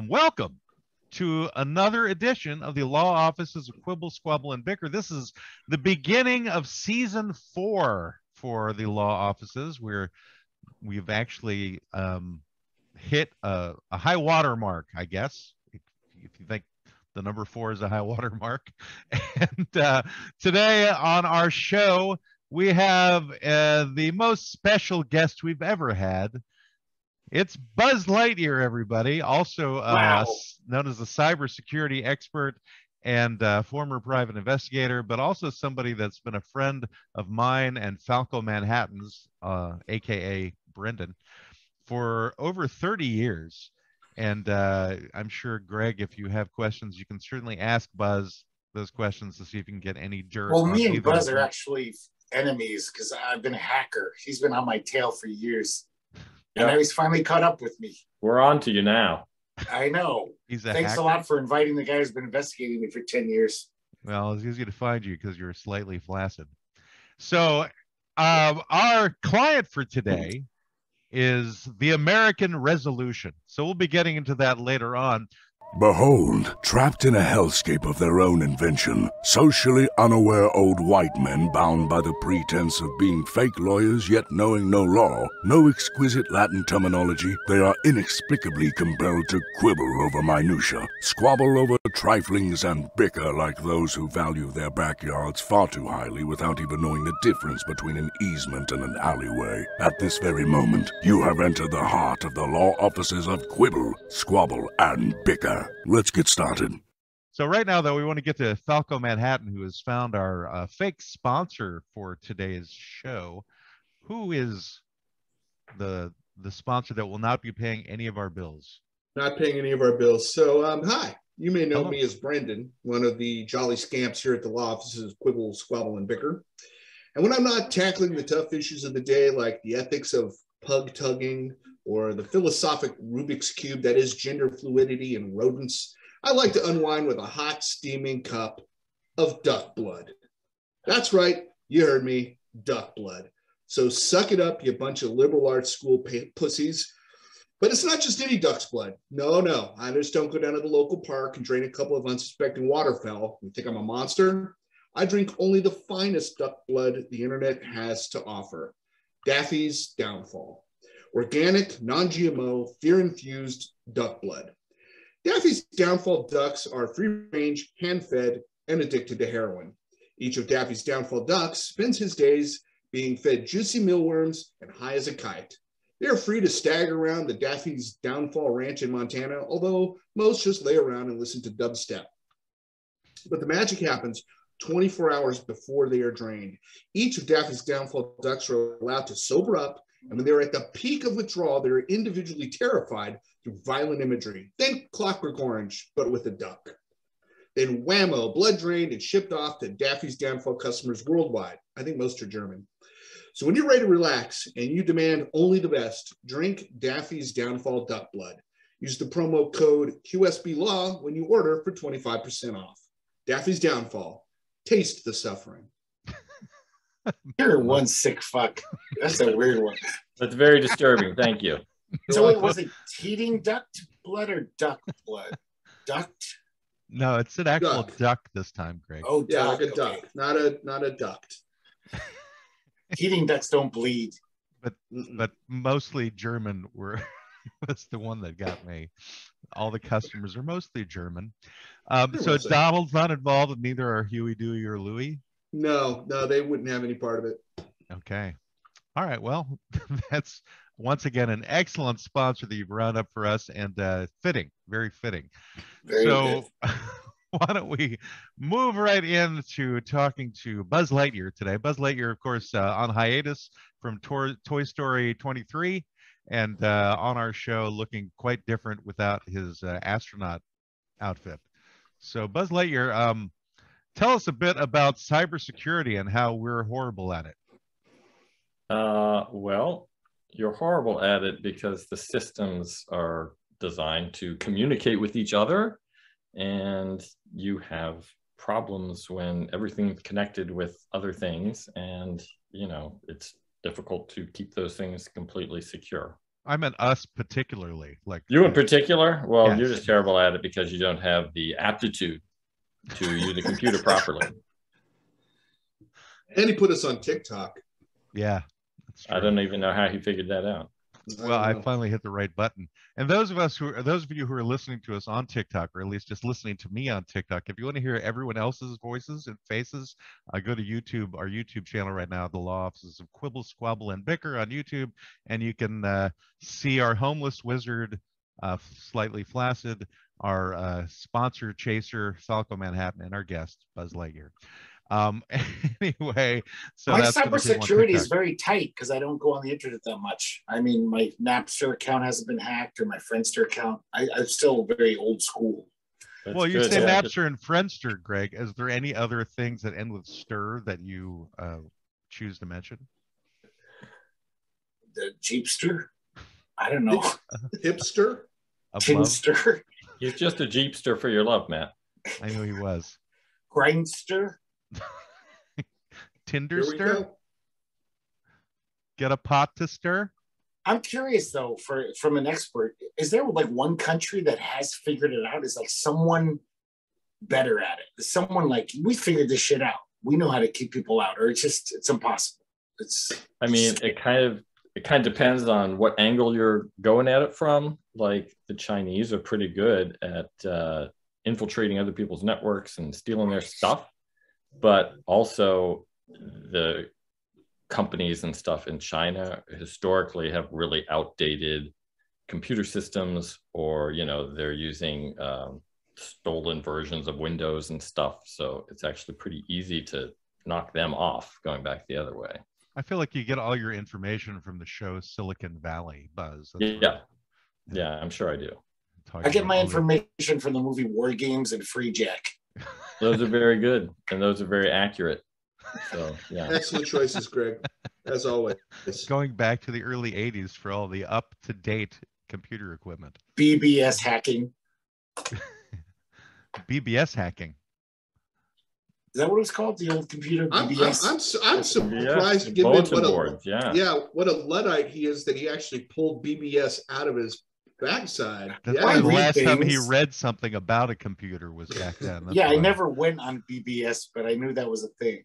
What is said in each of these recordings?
Welcome to another edition of the Law Offices of Quibble, Squabble, and Bicker. This is the beginning of season 4 for the Law Offices, where we've actually hit a high water mark, I guess, if you think the number 4 is a high water mark. And today on our show, we have the most special guest we've ever had. It's Buzz Lightyear, everybody, also known as a cybersecurity expert and former private investigator, but also somebody that's been a friend of mine and Falco Manhattan's, aka Brendan, for over 30 years. And I'm sure, Greg, if you have questions, you can certainly ask Buzz those questions to see if you can get any dirt. Well, me and Buzz are actually enemies because I've been a hacker. He's been on my tail for years. And now he's finally caught up with me. We're on to you now. I know. Thanks a lot for inviting the guy who's been investigating me for 10 years. Well, it's easy to find you because you're slightly flaccid. So our client for today is the American Resolution. So we'll be getting into that later on. Behold, trapped in a hellscape of their own invention, socially unaware old white men bound by the pretense of being fake lawyers yet knowing no law, no exquisite Latin terminology, they are inexplicably compelled to quibble over minutia, squabble over triflings, and bicker like those who value their backyards far too highly without even knowing the difference between an easement and an alleyway. At this very moment, you have entered the heart of the law offices of Quibble, Squabble, and Bicker. Let's get started. So right now, though, we want to get to Falco Manhattan, who has found our fake sponsor for today's show. Who is the sponsor that will not be paying any of our bills? Not paying any of our bills. So, hi. You may know me as Brendan, one of the jolly scamps here at the law offices of Quibble, Squabble, and Bicker. And when I'm not tackling the tough issues of the day, like the ethics of pug tugging, or the philosophic Rubik's Cube that is gender fluidity and rodents, I like to unwind with a hot, steaming cup of duck blood. That's right, you heard me, duck blood. So suck it up, you bunch of liberal arts school pussies. But it's not just any duck's blood. No, I just don't go down to the local park and drain a couple of unsuspecting waterfowl. You think I'm a monster? I drink only the finest duck blood the internet has to offer. Daffy's Downfall. Organic, non-GMO, fear-infused duck blood. Daffy's Downfall ducks are free-range, hand-fed, and addicted to heroin. Each of Daffy's Downfall ducks spends his days being fed juicy mealworms and high as a kite. They are free to stagger around the Daffy's Downfall ranch in Montana, although most just lay around and listen to dubstep. But the magic happens 24 hours before they are drained. Each of Daffy's Downfall ducks are allowed to sober up, and when they're at the peak of withdrawal, they're individually terrified through violent imagery. Think Clockwork Orange, but with a duck. Then whammo, blood drained and shipped off to Daffy's Downfall customers worldwide. I think most are German. So when you're ready to relax and you demand only the best, drink Daffy's Downfall duck blood. Use the promo code QSBLAW when you order for 25% off. Daffy's Downfall. Taste the suffering. You're one sick fuck. That's a weird one. That's very disturbing. Thank you. So wait, was it teating duct blood or duck blood? Duct? No, it's an actual duck this time, Greg. Oh, yeah, duck. like a duck, not a duct. Teating ducks don't bleed. But mostly German was the one that got me. All the customers are mostly German. So Donald's not involved, and neither are Huey, Dewey, or Louie. No, they wouldn't have any part of it. Okay. All right. Well, that's once again an excellent sponsor that you've rounded up for us, and fitting, very fitting. Very so why don't we move right into talking to Buzz Lightyear today? Buzz Lightyear, of course, on hiatus from Toy Story 23, and on our show looking quite different without his astronaut outfit. So Buzz Lightyear, tell us a bit about cybersecurity and how we're horrible at it. Well, you're horrible at it because the systems are designed to communicate with each other, and you have problems when everything's connected with other things, and it's difficult to keep those things completely secure. I meant us particularly. Like You in particular? Well, Yes. you're just terrible at it because you don't have the aptitude to use a computer properly. And he put us on TikTok. yeah. That's I true. don't even know how he figured that out. Well, I don't know. finally hit the right button. And those of you who are listening to us on TikTok, or at least just listening to me on TikTok, if you want to hear everyone else's voices and faces, go to YouTube, our YouTube channel right now, the Law Offices of Quibble, Squabble, and Bicker on YouTube, and you can see our homeless wizard, Slightly Flaccid, our sponsor chaser, Falco Manhattan, and our guest, Buzz Lightyear. Anyway, so my that's for the people on cybersecurity is TikTok. very tight because I don't go on the internet that much. I mean, my Napster account hasn't been hacked or my Friendster account. I'm still very old school. That's Well, you good. say Yeah. Napster and Friendster, Greg. Is there any other things that end with stir that you choose to mention? The Jeepster? I don't know. Hipster? Above? Chinster? He's just a Jeepster for your love, Matt. I knew he was. Grindster? Tinder Here we stir? go. Get a pot to stir? I'm curious though, from an expert, is there like one country that has figured it out? Is like someone better at it? Is someone like, we figured this shit out. We know how to keep people out, or it's impossible. I mean, it kind of depends on what angle you're going at it from. Like the Chinese are pretty good at infiltrating other people's networks and stealing their stuff, but also the companies and stuff in China historically have really outdated computer systems, or they're using stolen versions of Windows and stuff. So it's actually pretty easy to knock them off going back the other way. I feel like you get all your information from the show Silicon Valley, Buzz. That's Yeah, I'm sure I do. where I get my all the- information from the movie War Games and Free Jack. Those are very good, and those are very accurate. So yeah. Excellent choices, Greg, as always. Going back to the early 80s for all the up-to-date computer equipment. BBS hacking. BBS hacking. Is that what it's called? The old computer I'm BBS? surprised, Yeah, given bulletin what a, boards, yeah. what a Luddite he is that he actually pulled BBS out of his backside. That's Yeah, probably the read last time he things. read something about a computer was back then. That's Yeah, I why. never went on BBS, but I knew that was a thing.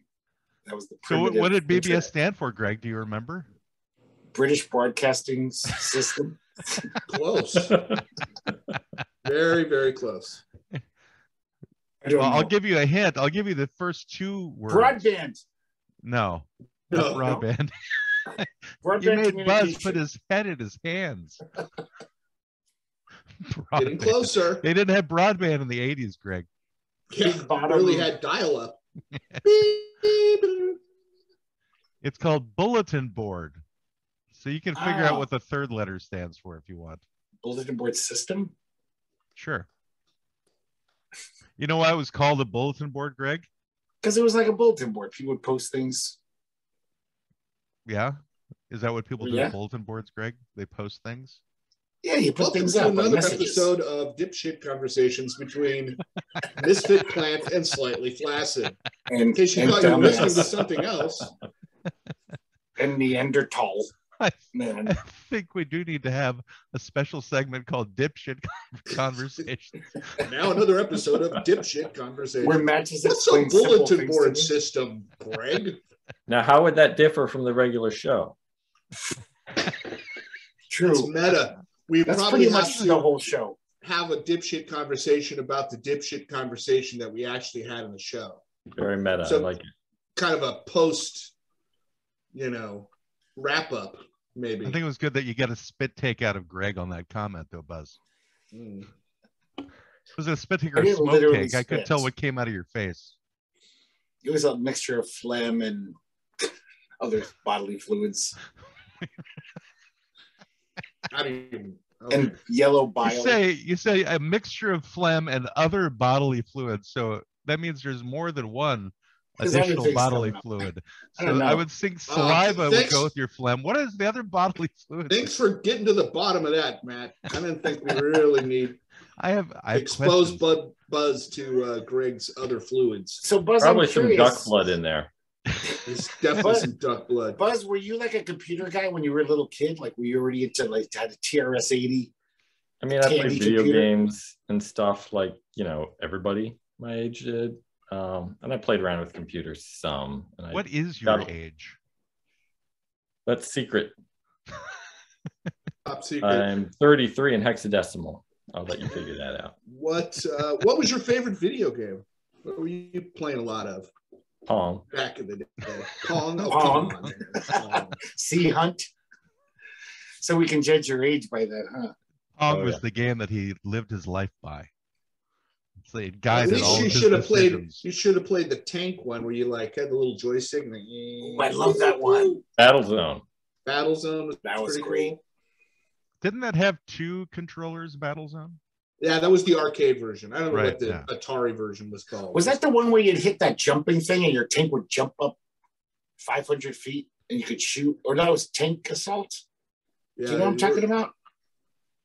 That was the So what primitive did BBS internet. stand for, Greg? Do you remember? British Broadcasting System. close. Very, very close. I don't Well, know. I'll give you a hint. I'll give you the first two words. Broadband. No, No, not no. broadband. Broadband You made Buzz communication. put his head in his hands. getting Broadband. closer. They didn't have broadband in the 80s, Greg. Yeah, Big bottom. barely had dial-up. It's called bulletin board. So you can figure out Ah. what the third letter stands for if you want. Bulletin board system. Sure. You know why it was called a bulletin board, Greg? Because it was like a bulletin board. People would post things. Yeah. Is that what people do Yeah. with bulletin boards, Greg? They post things? Yeah, you put Welcome things to up. Like another messages. episode of Dipshit Conversations between Misfit Plant and Slightly Flaccid. And, In case you and thought you were listening to dumbass. something else, And Neanderthal. I Man. think we do need to have a special segment called Dipshit Conversations. now another episode of Dipshit Conversations. Where matches What's a explain simple bulletin things board to me. system, Greg? Now, how would that differ from the regular show? True. It's meta. We That's probably pretty have much to the whole show. have a dipshit conversation about the dipshit conversation that we actually had in the show. Very meta. So- I like it. Kind of a post, wrap up, maybe. I think it was good that you got a spit take out of Greg on that comment, though, Buzz. Mm. Was it a spit take or I a didn't smoke literally take? I couldn't spit. tell what came out of your face. It was a mixture of phlegm and other bodily fluids I didn't even. Okay. and yellow bile. You say a mixture of phlegem and other bodily fluids. So that means there's more than one 'Cause additional everything's bodily coming up. fluid. I don't So I know. would think saliva would thanks. go with your phlegm. What is the other bodily fluid? Thanks for getting to the bottom of that, Matt. I didn't think we really need I have expose questions. Buzz to Greg's other fluids. So Buzz, Probably I'm some curious. duck blood in there. There's definitely some duck blood. Buzz, were you like a computer guy when you were a little kid? Like, were you already into like had a TRS-80? I mean, I played Tandy video computer? games and stuff like, everybody my age did. And I played around with computers some. And What is your got- age? That's secret. Top secret. I'm 33 in hexadecimal. I'll let you figure that out. What was your favorite video game? What were you playing a lot of Pong. back in the day? Pong. Oh, Pong. come on, man. Pong. Sea Hunt. So we can judge your age by that, huh? Pong Oh, was yeah. the game that he lived his life by. So it At guided least all you of his should have played. decisions. You should have played the tank one where you like had the little joystick. And Ooh, I love that one. Battlezone. Battlezone. That was pretty great. cool. Didn't that have 2 controllers, Battlezone? Yeah, that was the arcade version. I don't know Right, what the yeah. Atari version was called. Was that the one where you'd hit that jumping thing and your tank would jump up 500 feet and you could shoot? Or that was Tank Assault? Yeah, Do you know what I'm talking about?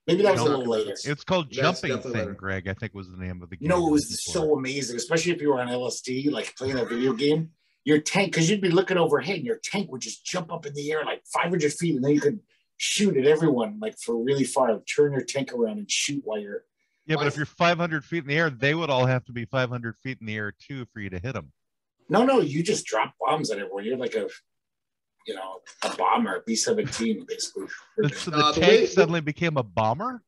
Maybe that was a No. little later. It's called That's Jumping definitely Thing, better. Greg, I think was the name of the game. No, it you were was looking so for. amazing, especially if you were on LSD, like playing a video game. Your tank, because you'd be looking overhead, and your tank would just jump up in the air like 500 feet, and then you could shoot at everyone like for really far. Turn your tank around and shoot while you're. Yeah, but if you're 500 feet in the air, they would all have to be 500 feet in the air too for you to hit them. No, you just drop bombs at everyone. You're like a bomber, B-17, basically. So the the tank way- suddenly became a bomber?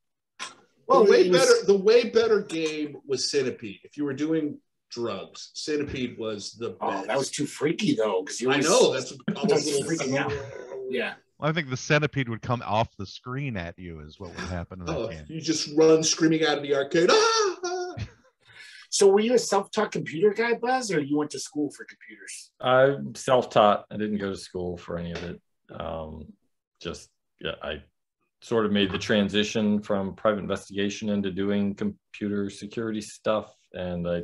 Well, the it was- way better game was Centipede. If you were doing drugs, Centipede was the best. Oh, that was too freaky though, because you. I know that's all That's those little freaking out. Yeah. Well, I think the centipede would come off the screen at you is what would happen in that Oh, game. you just run screaming out of the arcade. Ah! So were you a self-taught computer guy, Buzz, or you went to school for computers? I'm self-taught. I didn't go to school for any of it. I sort of made the transition from private investigation into doing computer security stuff. And I,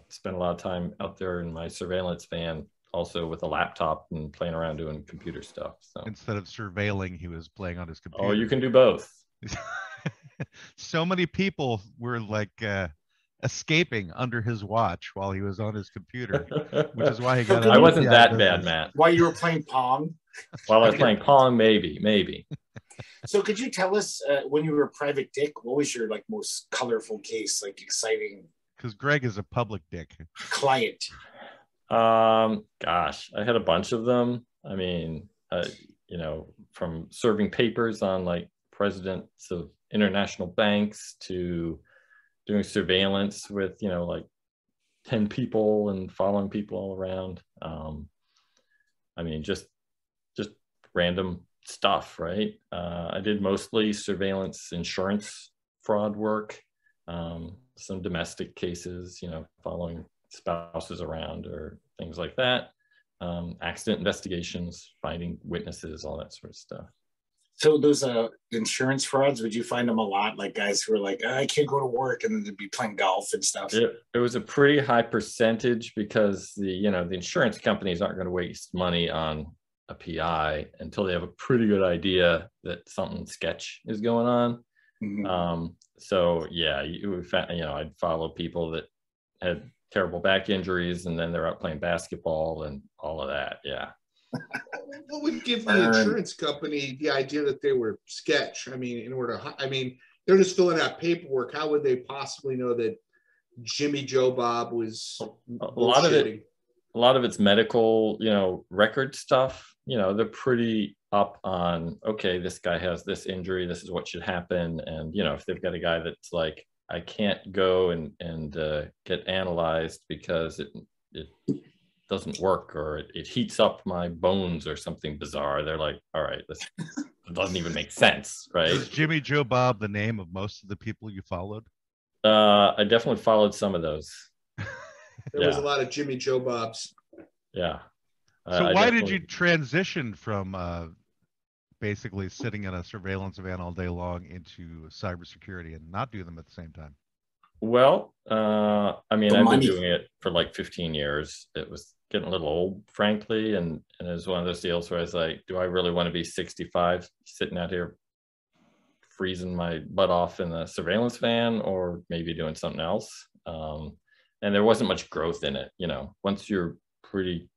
spent a lot of time out there in my surveillance van, also with a laptop and playing around doing computer stuff. So, Instead of surveilling, he was playing on his computer. oh, you can do both. So many people were like escaping under his watch while he was on his computer, which is why he got. I wasn't that FBI bad, business. Matt. While you were playing Pong? While I was playing Pong, maybe. So could you tell us when you were a private dick, what was your like most colorful case, like exciting Because Greg is a public dick. client? Gosh, I had a bunch of them. I mean, from serving papers on like presidents of international banks to doing surveillance with, like 10 people and following people all around. I mean, just random stuff, right? I did mostly surveillance insurance fraud work, some domestic cases, following spouses around or things like that, accident investigations, finding witnesses, all that sort of stuff. So those insurance frauds, would you find them a lot? Like guys who are like, I can't go to work, and then they'd be playing golf and stuff. It was a pretty high percentage because the insurance companies aren't going to waste money on a PI until they have a pretty good idea that something sketch is going on. Mhm. So yeah, I'd follow people that had terrible back injuries and then they're out playing basketball and all of that. Yeah. What would give the insurance company the idea that they were sketch? I mean, they're just filling out paperwork. How would they possibly know that Jimmy Joe Bob was A lot of it's medical, record stuff. They're pretty up on, okay, this guy has this injury, this is what should happen. And, if they've got a guy that's like, I can't go and get analyzed because it doesn't work or it heats up my bones or something bizarre. They're like, all right, this doesn't even make sense, right? Is Jimmy Joe Bob the name of most of the people you followed? I definitely followed some of those. There was a lot of Jimmy Joe Bobs. Yeah. So why did you transition from basically sitting in a surveillance van all day long into cybersecurity and not do them at the same time? Well, I've been money. doing it for like 15 years. It was getting a little old, frankly. And it was one of those deals where I was like, do I really want to be 65 sitting out here freezing my butt off in the surveillance van or maybe doing something else? And there wasn't much growth in it. Once you're pretty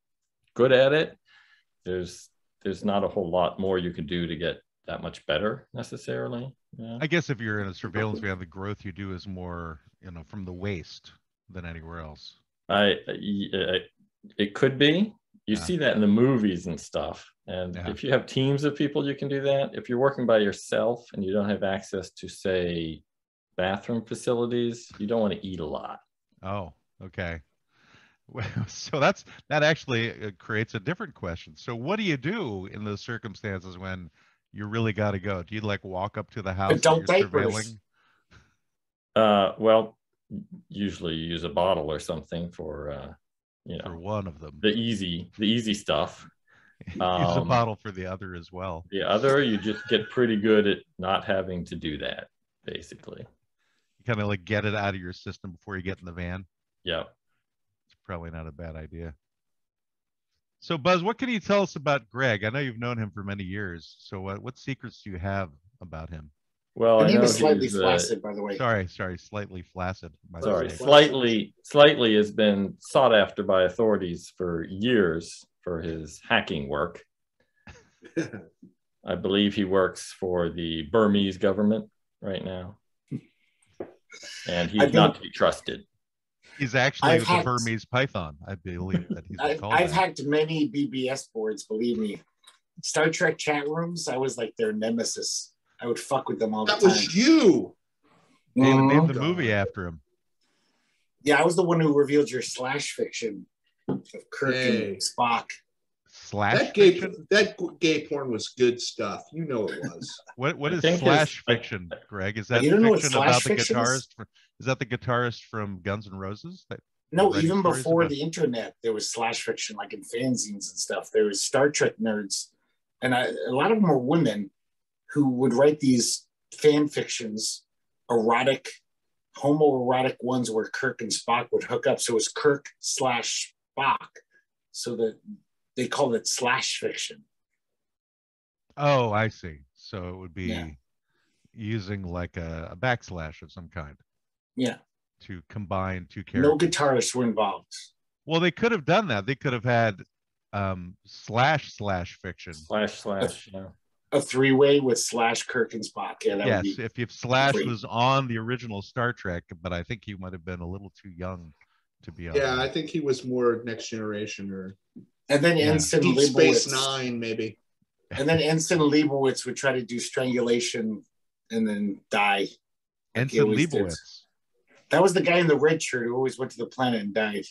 good at it, there's not a whole lot more you can do to get that much better necessarily. Yeah. I guess if you're in a surveillance van, the growth you do is more, from the waist than anywhere else. It could be. You see that in the movies and stuff. And if you have teams of people, you can do that. If you're working by yourself and you don't have access to, say, bathroom facilities, you don't want to eat a lot. Oh, okay. Well, so that actually creates a different question. So what do you do in those circumstances when you really got to go? Do you like walk up to the house that you're surveilling? Well, usually you use a bottle or something for for one of them. The easy stuff. Use a bottle for the other as well. The other, you just get pretty good at not having to do that, basically. You kind of like get it out of your system before you get in the van. Yeah. It's probably not a bad idea. So Buzz, what can you tell us about Greg? I know you've known him for many years. So what secrets do you have about him? Well, I know he's slightly flaccid, by the way. Sorry, slightly flaccid. Sorry, slightly has been sought after by authorities for years for his hacking work. I believe he works for the Burmese government right now, and he's not to be trusted. He's actually the Burmese Python. I believe that he's called. I've hacked many BBS boards. Believe me, Star Trek chat rooms. I was like their nemesis. I would fuck with them all the time. That was you. They named the movie after him. Yeah, I was the one who revealed your slash fiction of Kirk and Spock. Slash fiction? That gay porn was good stuff. You know it was. What is slash fiction, Greg? Is that fiction about the guitarist? Is that the guitarist from Guns N' Roses? No, even before the internet, there was slash fiction, like in fanzines and stuff. There was Star Trek nerds, and a lot of them were women who would write these fan fictions, homoerotic ones where Kirk and Spock would hook up. So it was Kirk/Spock. So that they called it slash fiction. Oh, I see. So it would be using like a backslash of some kind. Yeah. To combine two characters. No guitarists were involved. Well, they could have done that. They could have had slash fiction. Slash, yeah. A three-way with slash Kirk and Spock. Yeah, that would be if Slash was on the original Star Trek, but I think he might have been a little too young to be on. Yeah, I think he was more Next Generation or and then Ensign Deep Leibowitz. Space Nine, maybe. And then Ensign Leibowitz would try to do strangulation and then die. Ensign Leibowitz. That was the guy in the red shirt who always went to the planet and died.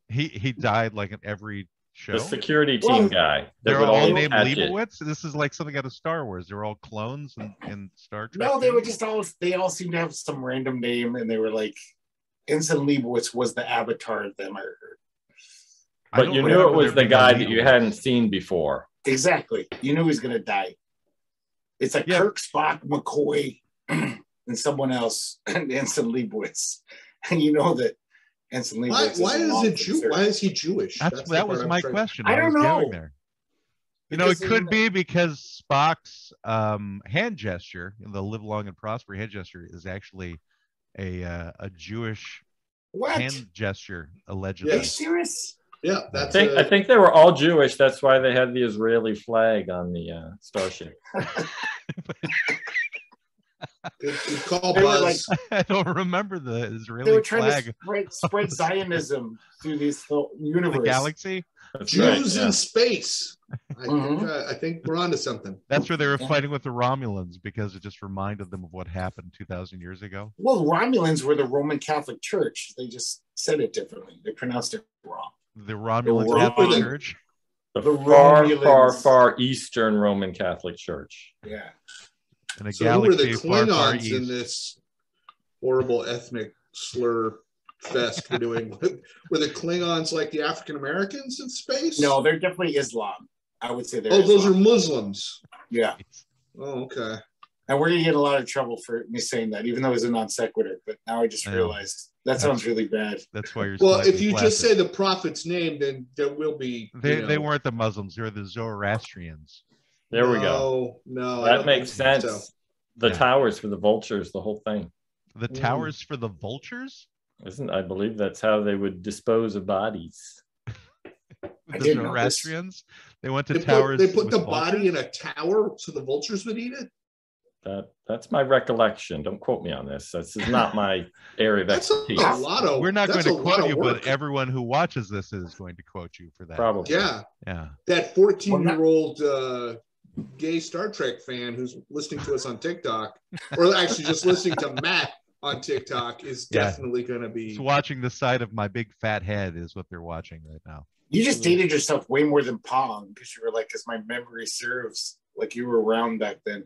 He died like in every show. The security team guy. They're all named Leibowitz. This is like something out of Star Wars. They're all clones in Star Trek. No, they were just they all seemed to have some random name, and they were like Ensign Leibowitz was the avatar of them. I heard. But you knew it was the guy that you hadn't seen before. Exactly. You knew he was going to die. It's like Kirk, Spock, McCoy, and someone else, and Ensign Leibowitz. And you know that Ensign Leibowitz. Why is he Jewish? That was my question. I don't know. There. It could be because Spock's hand gesture, the "Live Long and Prosper" hand gesture, is actually a Jewish hand gesture, allegedly. Are you serious? Yeah, I think they were all Jewish. That's why they had the Israeli flag on the starship. Good call, Buzz. I don't remember the Israeli flag. They were trying to spread Zionism through this universe. The galaxy? That's Jews in space. I think we're onto something. That's where they were fighting with the Romulans because it just reminded them of what happened 2,000 years ago. Well, the Romulans were the Roman Catholic Church. They just said it differently. They pronounced it wrong. The Romulan Catholic Church? The far Eastern Roman Catholic Church. Yeah. In a so galaxy who are the far Klingons in this horrible ethnic slur fest we're doing? Were the Klingons like the African Americans in space? No, they're definitely Islam. I would say they're Islam. Those are Muslims. Yeah. Oh, okay. And we're gonna get in a lot of trouble for me saying that, even though it's a non sequitur. But now I just realized that sounds really bad. That's why you're. Well, if you just say the prophet's name, then there will be. They weren't the Muslims; they were the Zoroastrians. There we go. No, that makes sense. So. The towers for the vultures, the whole thing. The towers for the vultures? I believe that's how they would dispose of bodies. I The didn't know this. Zoroastrians. They went to They towers. put with the body in vultures? a tower so the vultures would eat it. That's my recollection. Don't quote me on this. This is not my area of That's a expertise. lot of. We're not going that's to a lot quote of you, work. but everyone who watches this is going to quote you for that. Probably. Yeah, Yeah. that 14-year-old gay Star Trek fan who's listening to us on TikTok, or actually just listening to Matt on TikTok, is Yeah. definitely going to be. It's watching the side of my big fat head is what they're watching right now. You just dated yourself way more than Pong because you were like, because my memory serves, like you were around back then.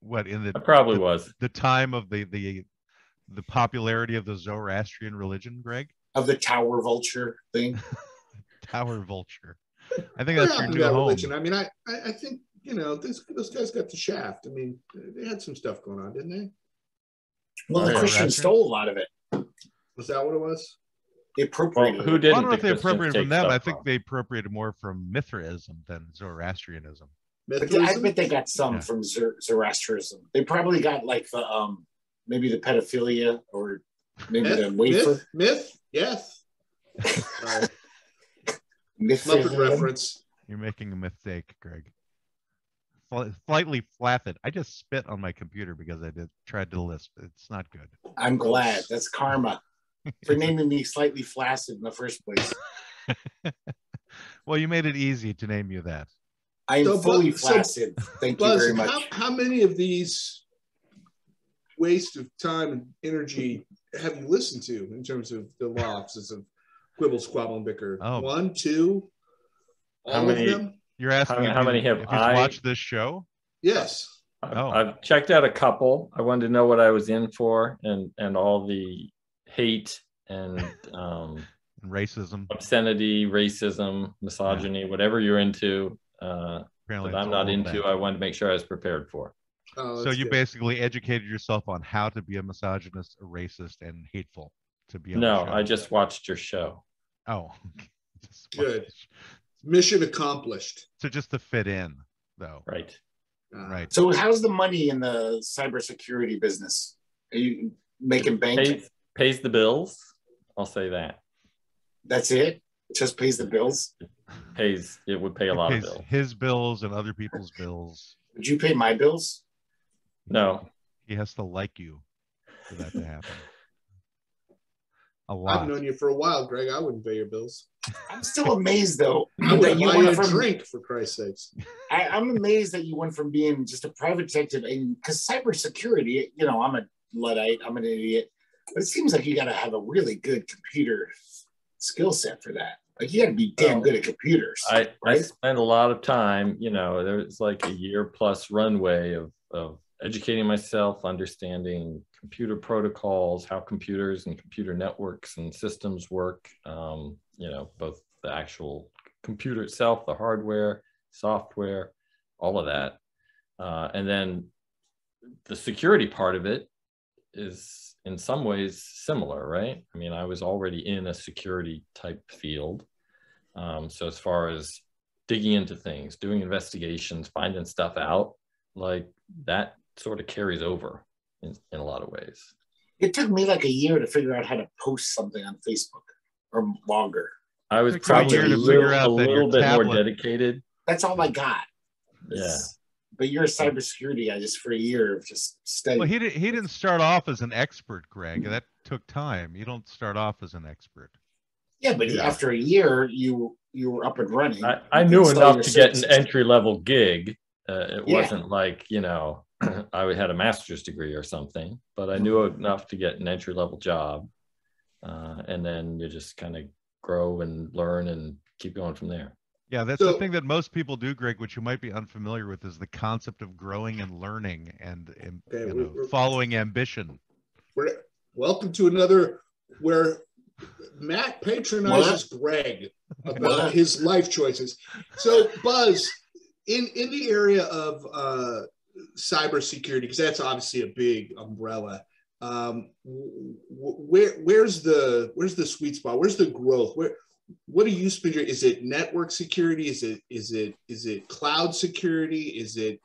What in I the probably was. the time of the popularity of the Zoroastrian religion, Greg? Of the tower vulture thing. Tower vulture. I think What that's your happened to new that home. religion? I mean, I think, you know, those guys got the shaft. I mean, they had some stuff going on, didn't they? Well, Oh, the yeah. Christians stole a lot of it. Was that what it was? They appropriated Well, who it. didn't? I don't know if they The Christians appropriated take from them. I stuff think from. they appropriated more from Mithraism than Zoroastrianism. But I Mithraism? bet they got some Yeah. from Zoroastrianism. They probably got like the maybe the pedophilia or maybe the wafer. Myth? Yes. Sorry. Myth. Muppet reference. You're making a mistake, Greg. Slightly flaccid. I just spit on my computer because I tried to lisp. It's not good. I'm glad. That's karma for naming me slightly flaccid in the first place. Well, you made it easy to name you that. I'm So, fully Buzz- so, flaccid. Thank you Buzz, very much. how many of these waste of time and energy have you listened to in terms of the law offices of Quibble, Squabble, and Bicker? Oh. 1, 2, How all many- of them? You're asking How if many you- have if you've I- watched this show? Yes. Oh. I've checked out a couple. I wanted to know what I was in for, and all the hate and Racism. obscenity, racism, misogyny, whatever you're into. Apparently That it's I'm not all of into. that. I wanted to make sure I was prepared for. Oh, So that's you good. basically educated yourself on how to be a misogynist, a racist, and hateful to be on No, the show. I just watched your show. Oh, just Good. Mission accomplished. So just to fit in, though. Right. Right. So how's the money in the cybersecurity business? Are you making bank? Pays the bills. I'll say that. That's it? It just pays the bills? It would pay a lot of Pays bills. his bills and other people's bills. Would you pay my bills? No, He has to like you for that to happen. A I've lot. known you for a while, Greg. I wouldn't pay your bills. I'm still amazed though I that would you buy you went a from drink, for Christ's sakes. I'm amazed that you went from being just a private detective and because cybersecurity, you know, I'm a Luddite, I'm an idiot, but it seems like you got to have a really good computer skill set for that. Like you got to be damn good at computers. I right? spent a lot of time, there's like a year plus runway of educating myself, understanding computer protocols, how computers and computer networks and systems work, both the actual computer itself, the hardware, software, all of that. And then the security part of it is in some ways similar, right? I mean, I was already in a security type field. So as far as digging into things, doing investigations, finding stuff out, like that sort of carries over in a lot of ways. It took me like a year to figure out how to post something on Facebook or longer. I was Takes a year probably to a figure out little that your bit more tablet- dedicated. That's all I got. Yeah. But you're a cybersecurity guy just for a year of just studying. Well, he didn't start off as an expert, Greg. That took time. You don't start off as an expert. Yeah, but Yeah. after a year, you were up and running. I You knew could sell enough your to get an services. entry-level gig. It Yeah. wasn't like, I had a master's degree or something, but I knew enough to get an entry-level job. And then you just kind of grow and learn and keep going from there. Yeah, that's the So- thing that most people do, Greg, which you might be unfamiliar with, is the concept of growing and learning and Okay, we're- following ambition. Welcome to another where Matt patronizes Greg about his life choices. So, Buzz, in the area of cybersecurity, because that's obviously a big umbrella. Where's the sweet spot? Where's the growth? What do you spend your? Is it network security? Is it cloud security? Is it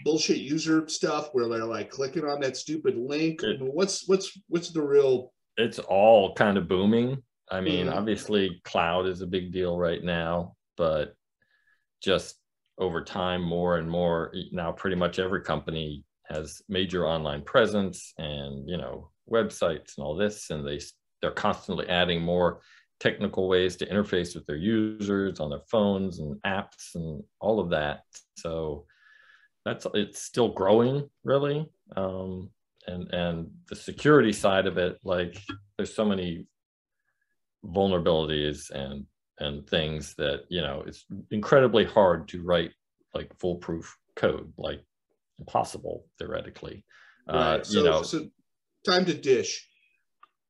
bullshit user stuff where they're like clicking on that stupid link? What's the real? It's all kind of booming. I mean, obviously, cloud is a big deal right now, but just over time, more and more, now pretty much every company has major online presence and, websites and all this, and they're constantly adding more technical ways to interface with their users on their phones and apps and all of that. So it's still growing, really. And the security side of it, like, there's so many vulnerabilities and things that, it's incredibly hard to write like foolproof code, like impossible theoretically. Right. So time to dish.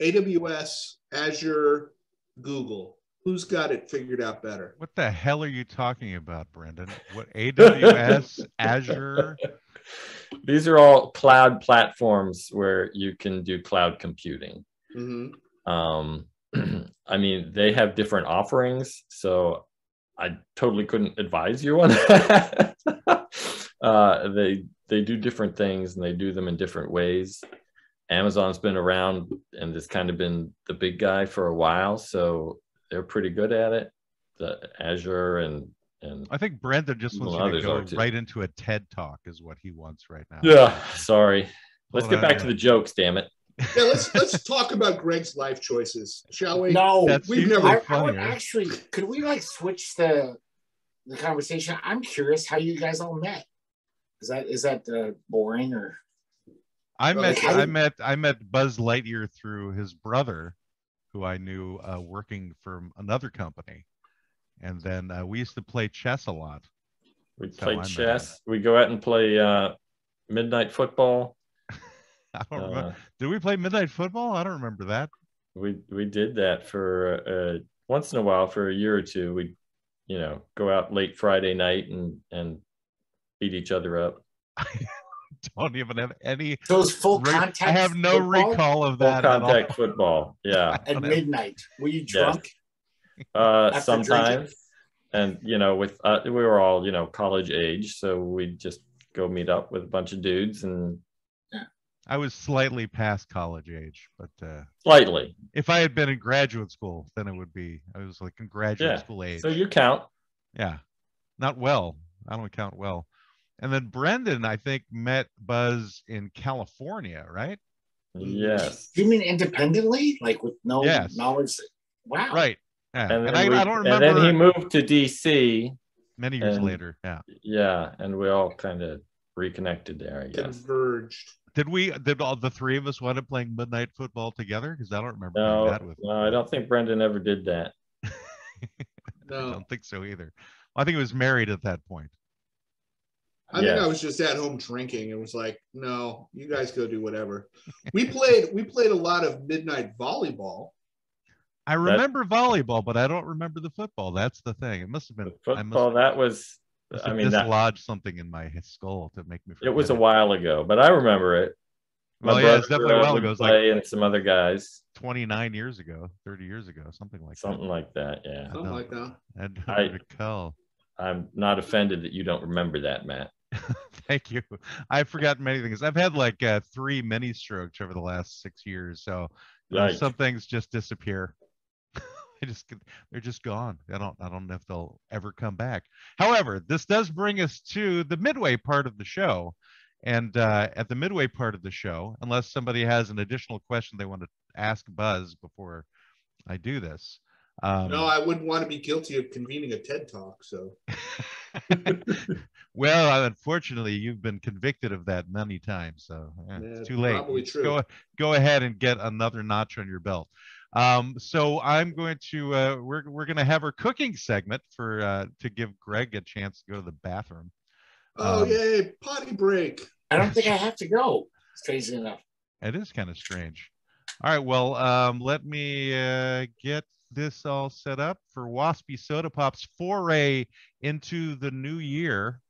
AWS, Azure, Google. Who's got it figured out better? What the hell are you talking about, Brendan? What, AWS, Azure? These are all cloud platforms where you can do cloud computing. I mean, they have different offerings, so I totally couldn't advise you on that. They do different things, and they do them in different ways. Amazon's been around and has kind of been the big guy for a while, so they're pretty good at it. The Azure and I think Brendan just wants you to go right into a TED talk is what he wants right now. Yeah, sorry. Let's get back to the jokes, damn it. Yeah, let's talk about Greg's life choices, shall we? No, we've never. I would actually, could we like switch the conversation? I'm curious how you guys all met. Is that boring or? I met Buzz Lightyear through his brother, who I knew working for another company, and then we used to play chess a lot. We played chess. We go out and play midnight football. I don't remember. Did we play midnight football? I don't remember that. We did that for once in a while for a year or two. We, go out late Friday night and beat each other up. I don't even have any. Those full contact. I have no recall of that. Full contact football. Yeah. At midnight. Were you drunk? Yes. Sometimes. And with we were all college age, so we'd just go meet up with a bunch of dudes and. I was slightly past college age, but slightly. If I had been in graduate school, then it would be. I was like in graduate school age. So you count. Yeah, not well. I don't count well. And then Brendan, I think, met Buzz in California, right? Yes. You mean independently, like with no knowledge? Wow. Right. Yeah. And I don't remember. And then he moved to DC many years later. Yeah. Yeah, and we all kind of reconnected there, I guess. Converged. Did all the three of us wind up playing midnight football together? Because I don't remember doing that with. No, I don't think Brendan ever did that. No. I don't think so either. Well, I think he was married at that point. I think I was just at home drinking and was like, no, you guys go do whatever. We played a lot of midnight volleyball. I remember volleyball, but I don't remember the football. That's the thing. It must have been football. That was. I mean, dislodged something in my skull to make me forget. It was a while ago, but I remember it. Well, yeah, it's definitely a while ago. It was like and some other guys. 29 years ago, 30 years ago, something like that. Something like that, yeah. Something like that. I don't recall. I'm not offended that you don't remember that, Matt. Thank you. I've forgotten many things. I've had like 3 mini strokes over the last 6 years, so some things just disappear. They're just gone. I don't know if they'll ever come back. However, this does bring us to the midway part of the show. And at the midway part of the show, unless somebody has an additional question they want to ask Buzz before I do this. No, I wouldn't want to be guilty of convening a TED Talk. So, well, unfortunately, you've been convicted of that many times. So it's too late. Probably true. Go ahead and get another notch on your belt. So I'm going to we're going to have our cooking segment for to give Greg a chance to go to the bathroom. Oh, yay, potty break. I don't think I have to go. It's crazy enough. It is kind of strange. All right, well, let me get this all set up for Waspy Soda Pop's foray into the new year.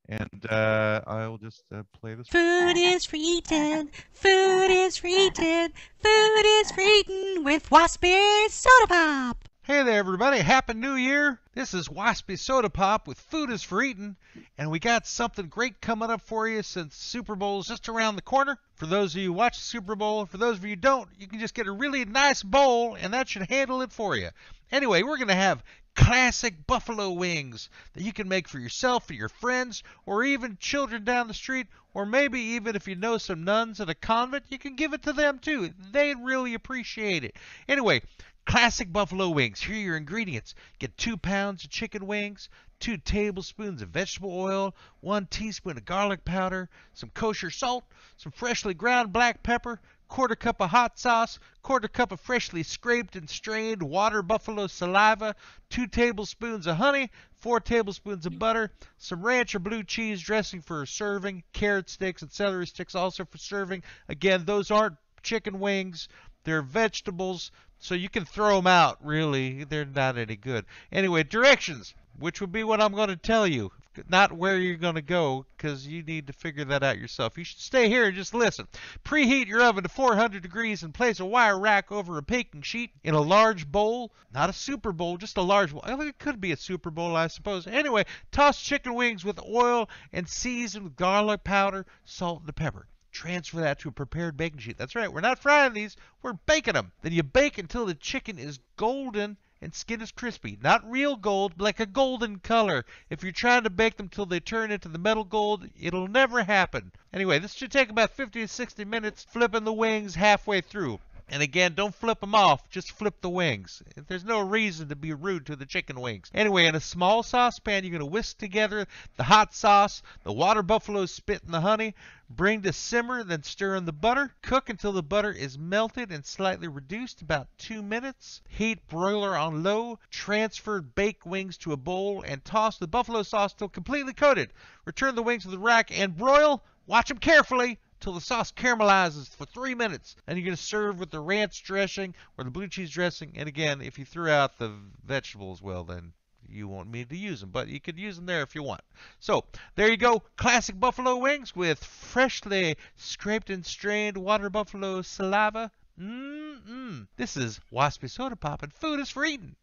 And I'll just play this. Food is for eating. Food is for eating. Food is for eating with Waspy Soda Pop. Hey there, everybody. Happy New Year. This is Waspy Soda Pop with Food is for Eating, and we got something great coming up for you since Super Bowl is just around the corner. For those of you who watch the Super Bowl, for those of you who don't, you can just get a really nice bowl, and that should handle it for you. Anyway, we're going to have classic buffalo wings that you can make for yourself or your friends or even children down the street, or maybe even if you know some nuns at a convent, you can give it to them too. They'd really appreciate it. Anyway, classic buffalo wings. Here are your ingredients. Get 2 pounds of chicken wings, 2 tablespoons of vegetable oil, 1 teaspoon of garlic powder, some kosher salt, some freshly ground black pepper, 1/4 cup of hot sauce, 1/4 cup of freshly scraped and strained water buffalo saliva, 2 tablespoons of honey, 4 tablespoons of butter, some ranch or blue cheese dressing for serving, carrot sticks and celery sticks also for serving. Again, those aren't chicken wings, they're vegetables, so you can throw them out, really. They're not any good. Anyway, directions, which would be what I'm going to tell you, not where you're going to go, because you need to figure that out yourself. You should stay here and just listen. Preheat your oven to 400 degrees and place a wire rack over a baking sheet in a large bowl. Not a Super Bowl, just a large bowl. It could be a Super Bowl, I suppose. Anyway, toss chicken wings with oil and season with garlic powder, salt, and pepper. Transfer that to a prepared baking sheet. That's right, we're not frying these, we're baking them. Then you bake until the chicken is golden and skin is crispy. Not real gold, but like a golden color. If you're trying to bake them till they turn into the metal gold, it'll never happen. Anyway, this should take about 50 to 60 minutes, flipping the wings halfway through. And again, don't flip them off, just flip the wings. There's no reason to be rude to the chicken wings. Anyway, in a small saucepan, you're going to whisk together the hot sauce, the water buffalo spit, and the honey. Bring to simmer, then stir in the butter. Cook until the butter is melted and slightly reduced, about 2 minutes. Heat broiler on low. Transfer baked wings to a bowl and toss the buffalo sauce till completely coated. Return the wings to the rack and broil. Watch them carefully till the sauce caramelizes for 3 minutes. And you're going to serve with the ranch dressing or the blue cheese dressing. And again, if you threw out the vegetables, well, then you won't need to use them, but you could use them there if you want. So there you go, classic buffalo wings with freshly scraped and strained water buffalo saliva. This is Waspy Soda Pop, and Food is for Eating.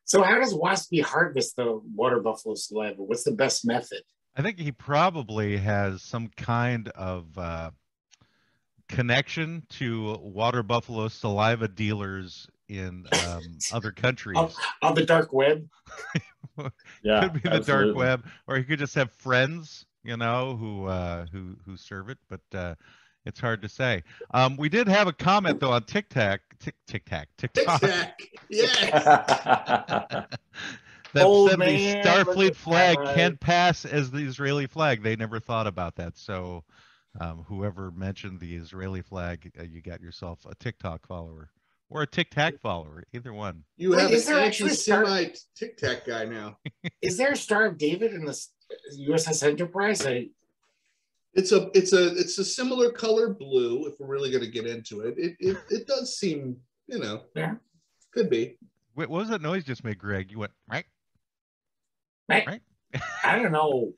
So how does Waspy harvest the water buffalo saliva? What's the best method? I think he probably has some kind of connection to water buffalo saliva dealers in other countries. On the dark web? Yeah, could be the dark web, or he could just have friends, you know, who serve it, but it's hard to say. We did have a comment though on TikTok. Yes. That Old said man, the Starfleet flag right. can pass as the Israeli flag. They never thought about that. So whoever mentioned the Israeli flag, you got yourself a TikTok follower or a Tic Tac follower, either one. You Wait, have is an there actually anti-Semite Tic Tac guy now. Is there a Star of David in the USS Enterprise? It's a similar color blue. If we're really going to get into it, it does seem, you know, Yeah. could be. Wait, what was that noise just made, Greg? You went right. I don't know.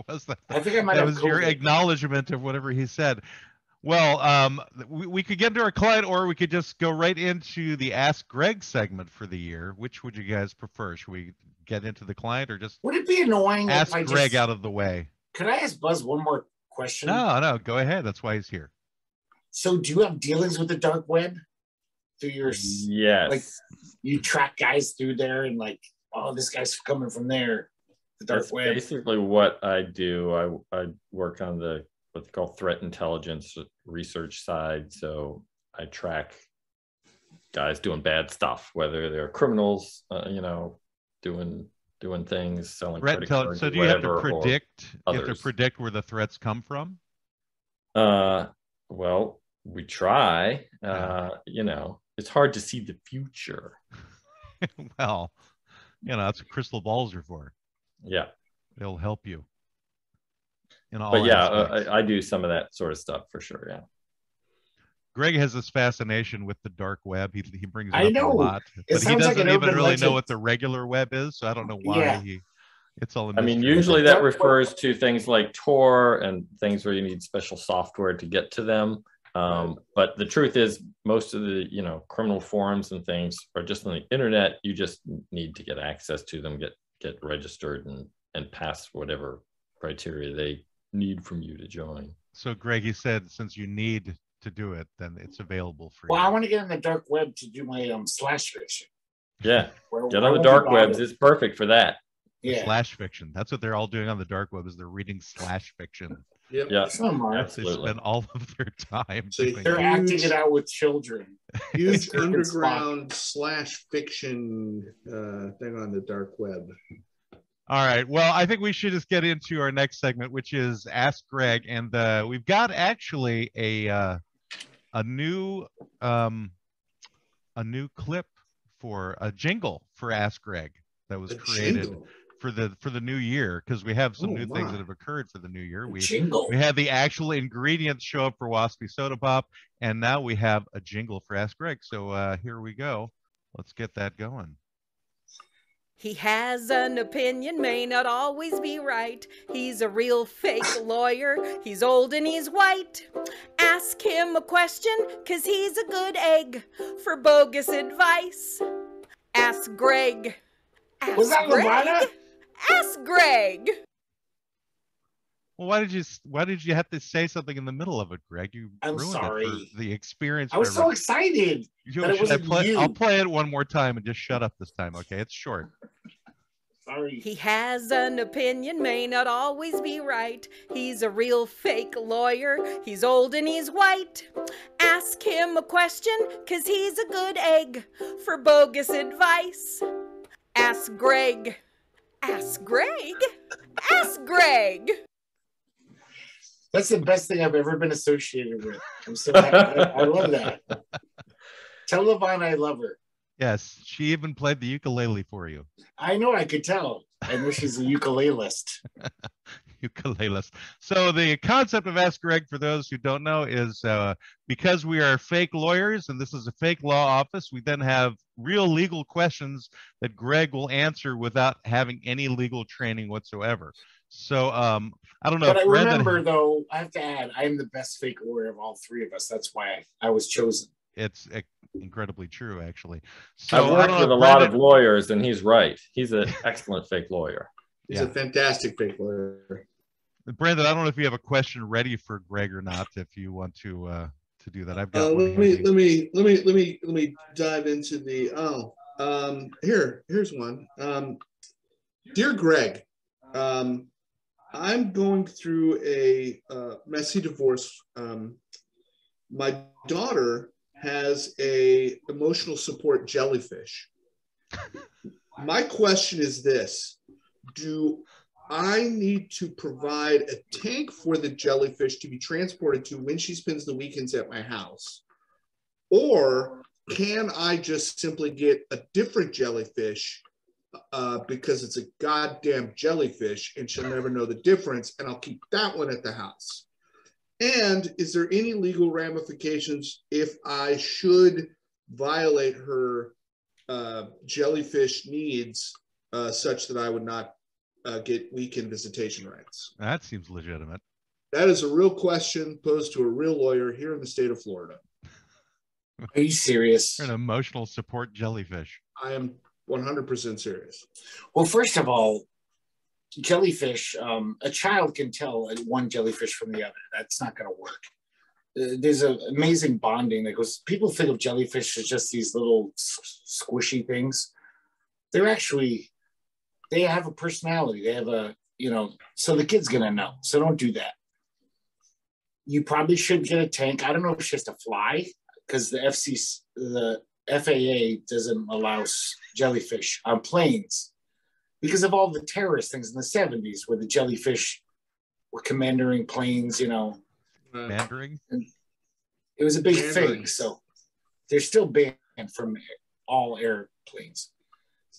Was that? I think I might That have was your COVID. acknowledgement of whatever he said. Well, we could get into our client, or we could just go right into the Ask Greg segment for the year. Which would you guys prefer? Should we get into the client, or just Would it be annoying ask if I Greg just... out of the way? Could I ask Buzz one more question? No, go ahead. That's why he's here. So do you have dealings with the dark web? Through your... Yes. Like, you track guys through there and like, oh, this guy's coming from there. The dark That's web. basically what I do. I work on the what they call threat intelligence research side. So I track guys doing bad stuff, whether they're criminals, you know, doing things, selling Threat credit cards, so do you have to whatever, or predict? You have to others. predict where the threats come from. Well, we try. You know, it's hard to see the future. Well, you know, that's what crystal balls are for. Yeah. It'll help you. In all But yeah, aspects. I do some of that sort of stuff for sure. Yeah. Greg has this fascination with the dark web. He brings it I up know. a lot, It but he sounds like doesn't an even urban really know legend. what the regular web is. So I don't know why Yeah. it's all. I mean, mystery. usually Dark that web- refers to things like Tor and things where you need special software to get to them. But the truth is, most of the criminal forums and things are just on the internet. You just need to get access to them, get registered, and pass whatever criteria they need from you to join. So Greg, you said since you need to do it, then it's available for Well, you. I want to get on the dark web to do my slash fiction. Yeah, Where get I on the won't be dark webs. bothered. It's perfect for that. Yeah, Slash fiction. That's what they're all doing on the dark web, is they're reading slash fiction. Yep. Yeah, some are. They absolutely. spend all of their time So doing They're it. acting it out with children. Huge Chicken underground slash fiction thing on the dark web. All right. Well, I think we should just get into our next segment, which is Ask Greg, and we've got actually a new clip for a jingle for Ask Greg that was created Jingle. for the new year, because we have some Oh, new things my. that have occurred for the new year. Jingle. We had the actual ingredients show up for Waspy Soda Pop, and now we have a jingle for Ask Greg. So here we go. Let's get that going. He has an opinion, may not always be right. He's a real fake lawyer. He's old and he's white. Ask him a question, 'cause he's a good egg for bogus advice. Ask Greg. Ask Was that Greg. Loretta? Ask Greg. Well, why did you have to say something in the middle of it, Greg? You I'm ruined sorry. it for the experience. I was for so excited. that it wasn't you. I'll play it one more time and just shut up this time, okay? It's short. Sorry. He has an opinion, may not always be right. He's a real fake lawyer. He's old and he's white. Ask him a question, 'cause he's a good egg for bogus advice. Ask Greg. Ask Greg. Ask Greg. That's the best thing I've ever been associated with. I'm so happy. I love that. Tell Levon I love her. Yes, she even played the ukulele for you. I know, I could tell. I know she's a ukulelist. Ukulelist. So the concept of Ask Greg, for those who don't know, is because we are fake lawyers and this is a fake law office, we then have real legal questions that Greg will answer without having any legal training whatsoever. So I don't know. But if I Brendan, remember, though, I have to add, I am the best fake lawyer of all three of us. That's why I was chosen. it's incredibly true, actually. So I've I worked don't know with if a lot of Brendan- lawyers, and he's right. He's an excellent fake lawyer. He's Yeah. a fantastic fake lawyer. Brandon, I don't know if you have a question ready for Greg or not. If you want to do that, I've got one. Let me dive into the here's one. Dear Greg, I'm going through a messy divorce. My daughter has a emotional support jellyfish. My question is this: do I need to provide a tank for the jellyfish to be transported to when she spends the weekends at my house? Or can I just simply get a different jellyfish because it's a goddamn jellyfish and she'll never know the difference, and I'll keep that one at the house? And is there any legal ramifications if I should violate her jellyfish needs such that I would not get weekend visitation rights? That seems legitimate. That is a real question posed to a real lawyer here in the state of Florida. Are you serious? An emotional support jellyfish. I am 100% serious. Well, first of all, jellyfish, a child can tell one jellyfish from the other. That's not going to work. There's an amazing bonding that goes. People think of jellyfish as just these little squishy things. They're actually, they have a personality. They have a, so the kid's going to know. So don't do that. You probably should get a tank. I don't know if she has to fly, because the FAA doesn't allow jellyfish on planes because of all the terrorist things in the 70s where the jellyfish were commandering planes, Mandering? It was a big Mandering. thing. So they're still banned from all airplanes.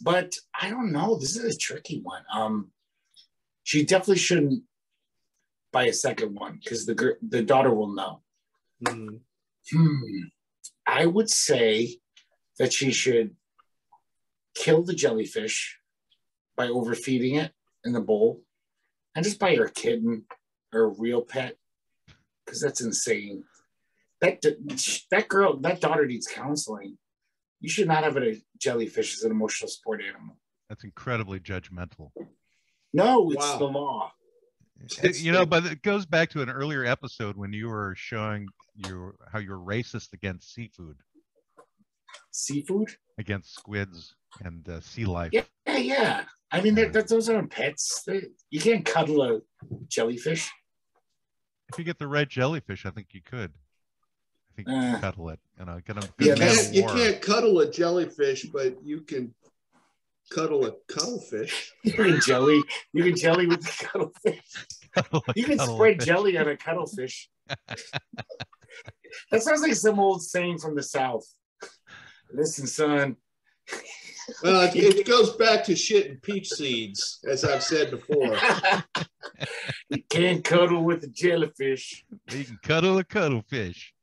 But I don't know. This is a tricky one. She definitely shouldn't buy a second one because the daughter will know. I would say that she should kill the jellyfish by overfeeding it in the bowl and just buy her a kitten or a real pet, because that's insane. that daughter needs counseling. You should not have a jellyfish as an emotional support animal. That's incredibly judgmental. No, it's the law. But it goes back to an earlier episode when you were showing how you're racist against seafood. Seafood? Against squids and sea life. Yeah. I mean, those aren't pets. You can't cuddle a jellyfish. If you get the right jellyfish, I think you could. I think you can cuddle it. Get them. You can't cuddle a jellyfish, but you can cuddle a cuttlefish. You can jelly with the cuttlefish. You can spread jelly on a cuttlefish. That sounds like some old saying from the South. Listen, son. Well, it goes back to shit and peach seeds, as I've said before. You can't cuddle with a jellyfish. You can cuddle a cuttlefish.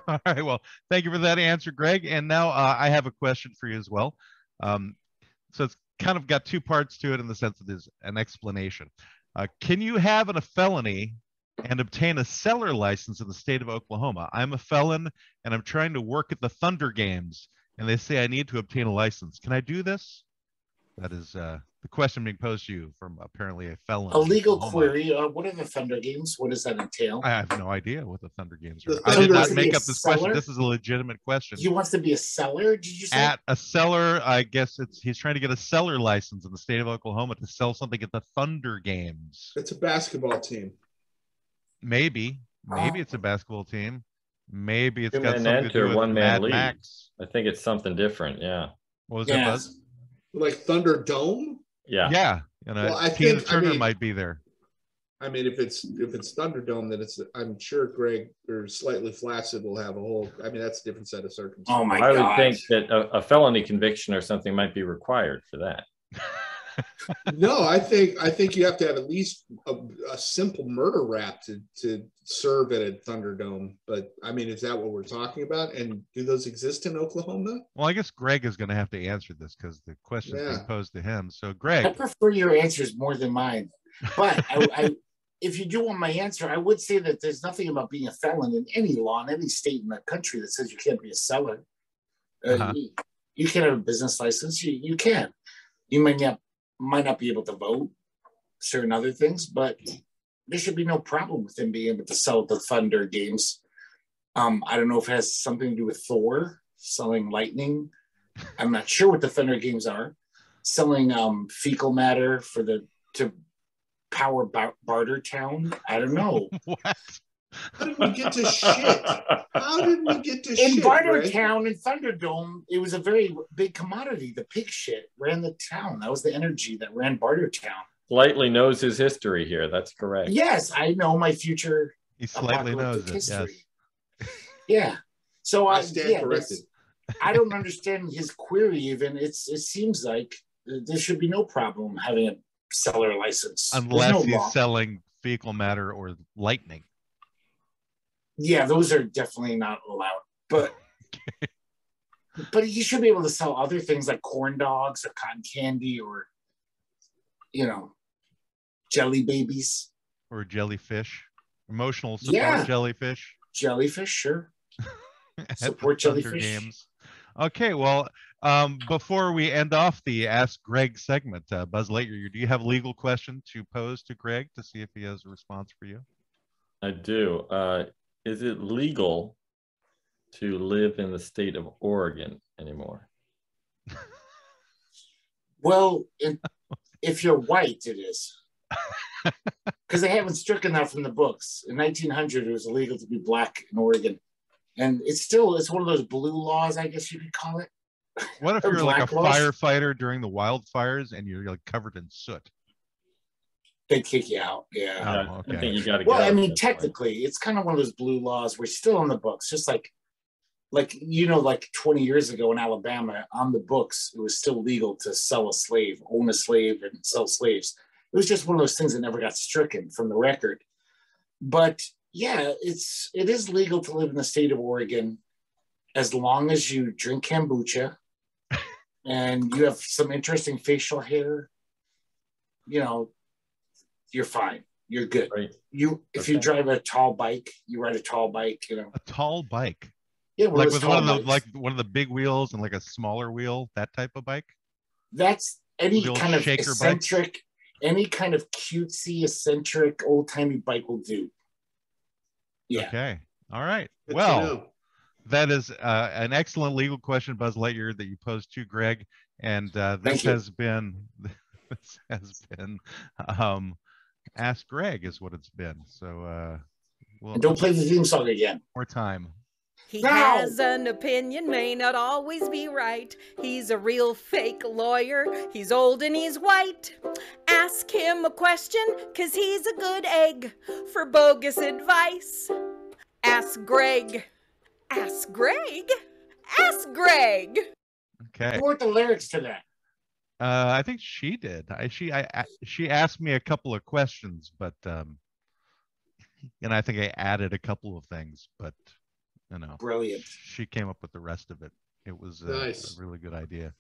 All right. Well, thank you for that answer, Greg. And now I have a question for you as well. So it's kind of got two parts to it in the sense that there's an explanation. Can you have a felony and obtain a seller license in the state of Oklahoma? I'm a felon and I'm trying to work at the Thunder Games, and they say I need to obtain a license. Can I do this? That is the question being posed to you from apparently a felon. A legal query. What are the Thunder Games? What does that entail? I have no idea what the Thunder Games are. I did not make up this question. This is a legitimate question. He wants to be a seller, did you say? At a seller, I guess he's trying to get a seller license in the state of Oklahoma to sell something at the Thunder Games. It's a basketball team. Maybe it's a basketball team. Maybe it's got something to enter do with one-man Mad league. Max. I think it's something different. Yeah. What was that, Buzz? Like Thunderdome? Yeah. Yeah. Tina Turner might be there. I mean, if it's Thunderdome, then I'm sure Greg or Slightly Flaccid will have a whole. I mean, that's a different set of circumstances. Oh my God! I would think that a felony conviction or something might be required for that. No, I think you have to have at least a simple murder rap to serve at a Thunderdome. But I mean, is that what we're talking about? And do those exist in Oklahoma? Well, I guess Greg is going to have to answer this because the question is being posed to him. So, Greg, I prefer your answers more than mine. But if you do want my answer, I would say that there's nothing about being a felon in any law in any state in the country that says you can't be a seller. You can have a business license. You can. You might not be able to vote, certain other things, but there should be no problem with him being able to sell the Thunder Games. I don't know if it has something to do with Thor selling lightning. I'm not sure what the Thunder Games are. Selling fecal matter to power Bartertown. I don't know. What? How did we get to shit? How did we get to shit? In Bartertown, in Thunderdome, it was a very big commodity. The pig shit ran the town. That was the energy that ran Bartertown. Slightly knows his history here. That's correct. Yes, I know my future. He slightly knows it. History. Yes. Yeah. So I stand corrected. I don't understand his query. Even it seems like there should be no problem having a seller license unless he's selling fecal matter or lightning. Yeah, those are definitely not allowed. But but you should be able to sell other things like corn dogs or cotton candy or jelly babies or jellyfish, emotional support jellyfish. Jellyfish, sure. Support jellyfish. Games. Okay, well, before we end off the Ask Greg segment, Buzz Lightyear, do you have a legal question to pose to Greg to see if he has a response for you? I do. Is it legal to live in the state of Oregon anymore? Well, if you're white, it is. Because they haven't stricken that from the books. In 1900, it was illegal to be black in Oregon. And it's one of those blue laws, I guess you could call it. What if you're like a firefighter during the wildfires and you're like covered in soot? They'd kick you out. Yeah. Oh, okay. I think you got to. Well, I mean, technically, it's kind of one of those blue laws. We're still on the books, just like 20 years ago in Alabama, on the books, it was still legal to sell a slave, own a slave, and sell slaves. It was just one of those things that never got stricken from the record. But yeah, it is legal to live in the state of Oregon as long as you drink kombucha and you have some interesting facial hair. You're fine. you're good. Right. If you drive a tall bike, you ride a tall bike, you know. A tall bike. Yeah, Like with one of the big wheels and like a smaller wheel, that type of bike. That's any The old kind of shaker eccentric, any kind of cutesy, eccentric, old timey bike will do. Yeah. Okay. All right. Good to Well, know. that is an excellent legal question, Buzz Lightyear, that you posed to Greg. And this Thank you. has been Ask Greg is what it's been. So we'll And don't play the theme song again. more time. He No! has an opinion, may not always be right. He's a real fake lawyer. He's old and he's white. Ask him a question, 'cause he's a good egg. For bogus advice, ask Greg. Ask Greg? Ask Greg! Okay. Who wrote the lyrics to that? I think she did. She asked me a couple of questions, but and I think I added a couple of things, but you know, Brilliant. she came up with the rest of it. It was Nice. a really good idea.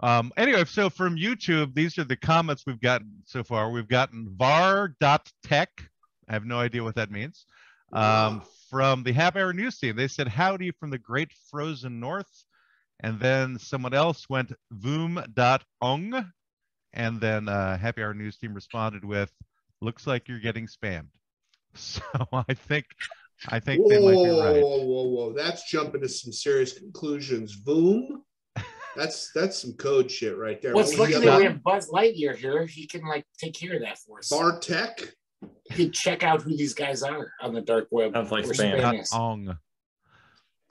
Anyway, so from YouTube, these are the comments we've gotten so far. We've gotten var.tech. I have no idea what that means. Wow. From the Happy Hour News team, they said howdy from the great frozen north. And then someone else went voom.ong. And then Happy Hour News team responded with, looks like you're getting spammed. So I think they might be right. Whoa. That's jumping to some serious conclusions. Boom. That's some code shit right there. What's What was lucky the that other we one? have Buzz Lightyear here. He can like take care of that for us. Bartek? He can check out who these guys are on the dark web. Sounds like where spam. spam Not is. ong.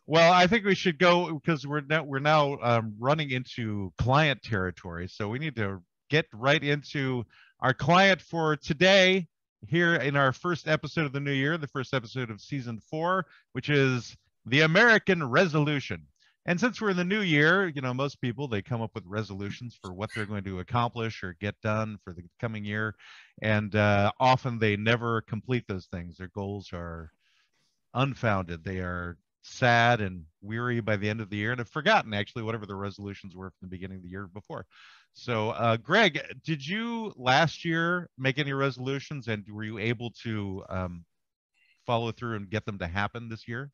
Well, I think we should go because we're now running into client territory. So we need to get right into our client for today here in our first episode of the new year, the first episode of season 4, which is the American Resolution. And since we're in the new year, you know, most people, they come up with resolutions for what they're going to accomplish or get done for the coming year. And often they never complete those things. Their goals are unfounded. They are sad and weary by the end of the year and have forgotten actually whatever the resolutions were from the beginning of the year before. So Greg, did you last year make any resolutions, and were you able to follow through and get them to happen this year?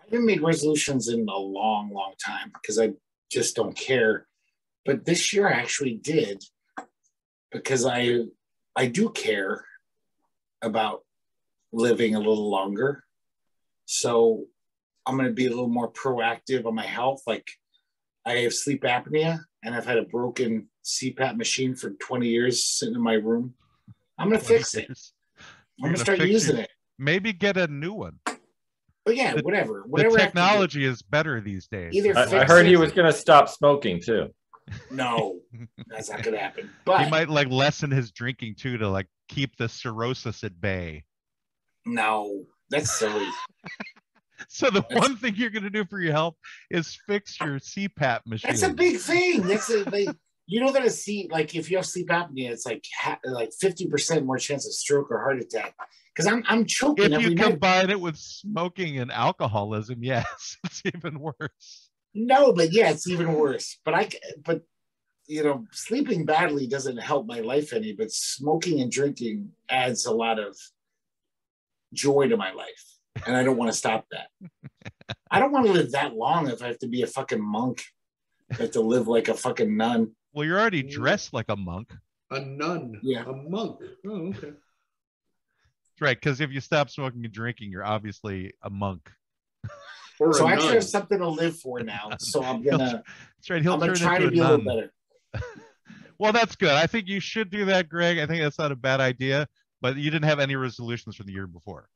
I haven't made resolutions in a long time because I just don't care. But this year I actually did, because I do care about living a little longer. So I'm going to be a little more proactive on my health. Like, I have sleep apnea and I've had a broken CPAP machine for 20 years sitting in my room. I'm going to fix it. I'm going to start using it. Maybe get a new one. But yeah, whatever The I have to do. technology is better these days. Either I fix heard it- he was going to stop smoking too. No, that's not going to happen. But He might like lessen his drinking too to like keep the cirrhosis at bay. no, that's silly. So the That's- one thing you're going to do for your health is fix your CPAP machine. That's a big thing. You know that like if you have sleep apnea, it's like 50% more chance of stroke or heart attack. Because I'm choking If every you night. combine it with smoking and alcoholism, yes, it's even worse. No, but yeah, it's even worse. But you know, sleeping badly doesn't help my life any. But smoking and drinking adds a lot of joy to my life, and I don't want to stop that. I don't want to live that long if I have to be a fucking monk. I have to live like a fucking nun. Well, you're already dressed like a monk. A nun. Yeah. A monk. Oh, okay. That's right, because if you stop smoking and drinking, you're obviously a monk. Or So a I actually nun. have something to live for now. So I'm gonna That's right. He'll turn try into to a be a little nun. better. Well, that's good. I think you should do that, Greg. I think that's not a bad idea. But you didn't have any resolutions from the year before.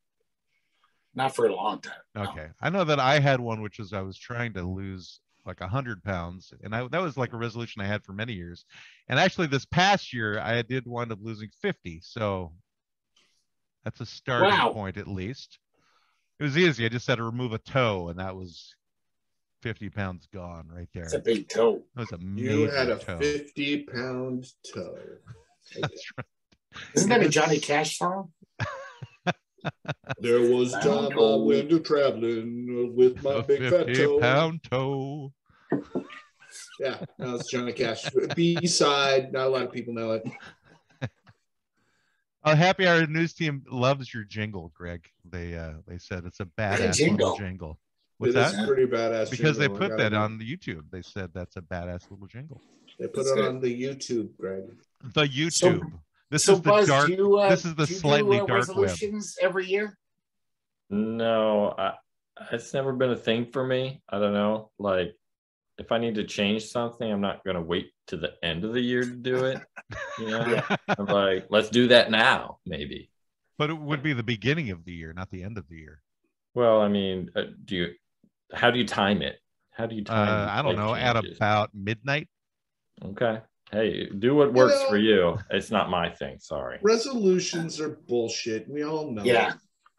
Not for a long time. no. Okay. I know that I had one, which is I was trying to lose like 100 pounds. And that was like a resolution I had for many years. And actually this past year, I did wind up losing 50. So that's a starting Wow. point at least. It was easy. I just had to remove a toe, and that was 50 pounds gone right there. It's a big toe. That was a You major had a toe. 50-pound toe. That's right. Isn't that a Johnny Cash song? There was a time I went to traveling with my A big fat toe. 50-pound toe. Yeah, that was Johnny Cash. B-side. Not a lot of people know it. Happy Hour News Team loves your jingle, Greg. They said it's a badass little jingle. What's It is that? pretty badass. Because jingle, they put that on the YouTube. They said that's a badass little jingle. They put it on the YouTube, Greg. The YouTube. This So is the Buzz, dark. this is the slightly dark resolutions every year? No, it's never been a thing for me. I don't know. Like, if I need to change something, I'm not going to wait to the end of the year to do it. You know, I'm like, let's do that now, maybe. But it would be the beginning of the year, not the end of the year. Well, I mean, how do you time it? How do you time I don't know, changes? At about midnight. Okay. Hey, do what works for you. It's not my thing. Sorry. Resolutions are bullshit. We all know. Yeah.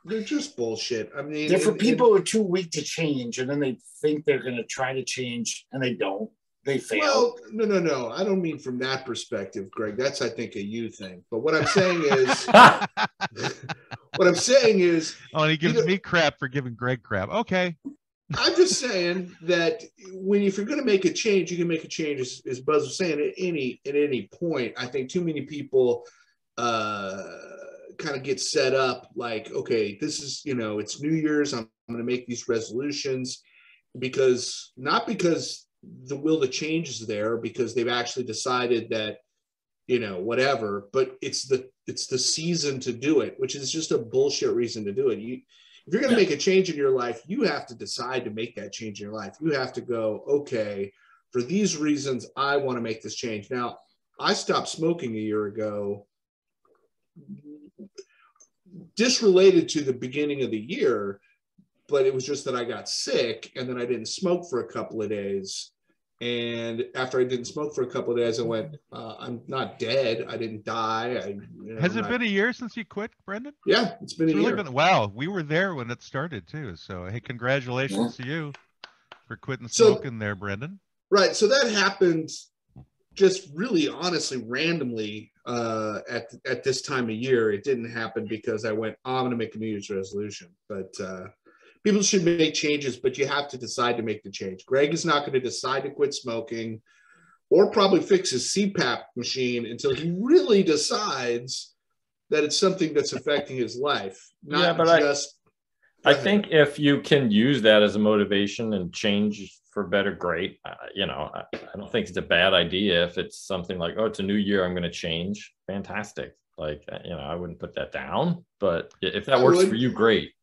They're just bullshit. I mean, they're for people who are too weak to change, and then they think they're going to try to change, and they don't. They fail. Well, no. I don't mean from that perspective, Greg. That's, I think, a you thing. But what I'm saying is, oh, and he gives me crap for giving Greg crap. Okay. I'm just saying that if you're going to make a change, you can make a change, as Buzz was saying, at any point. I think too many people kind of get set up like, okay, this is, it's New Year's, I'm going to make these resolutions, not because the will to change is there, because they've actually decided that, whatever, but it's the season to do it, which is just a bullshit reason to do it. If you're going to make a change in your life, you have to decide to make that change in your life. You have to go, okay, for these reasons, I want to make this change. Now, I stopped smoking a year ago, disrelated to the beginning of the year, but it was just that I got sick and then I didn't smoke for a couple of days. And after I didn't smoke for a couple of days, I went, I'm not dead. I didn't die. Has it been a year since you quit, Brendan? Yeah, it's been a year. Wow, we were there when it started too. So, hey, congratulations to you for quitting smoking there, Brendan. Right. So that happened just really honestly randomly at this time of year. It didn't happen because I went, I'm going to make a New Year's resolution. But people should make changes, but you have to decide to make the change. Greg is not going to decide to quit smoking or probably fix his CPAP machine until he really decides that it's something that's affecting his life. I think if you can use that as a motivation and change for better, great. I don't think it's a bad idea if it's something like, oh, it's a new year, I'm going to change. Fantastic. Like, I wouldn't put that down, but if that works for you, great.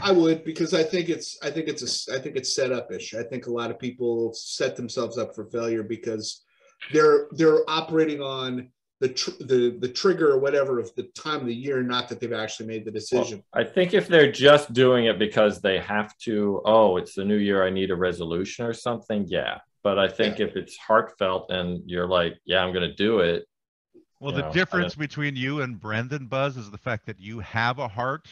I would, because I think it's set up-ish. I think a lot of people set themselves up for failure because they're operating on the trigger or whatever of the time of the year, not that they've actually made the decision. Well, I think if they're just doing it because they have to, it's the new year, I need a resolution or something, yeah. But I think if it's heartfelt and you're like, yeah, I'm going to do it. Well, the difference between you and Brendan, Buzz, is the fact that you have a heart,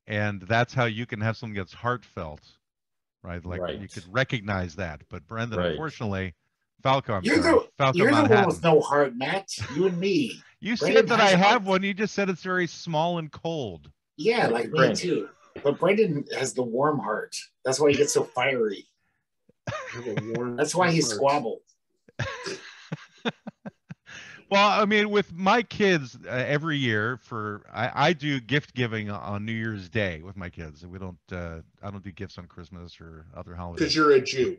and that's how you can have something that's heartfelt, right? Like you could recognize that. But Brendan, unfortunately, Falco, you're the one with no heart, Matt. You and me. You said that I have one. You just said it's very small and cold. Yeah, like me too. But Brendan has the warm heart. That's why he gets so fiery. That's why he squabbled. Well, I mean, with my kids, every year I do gift giving on New Year's Day with my kids. We don't. I don't do gifts on Christmas or other holidays. Because you're a Jew.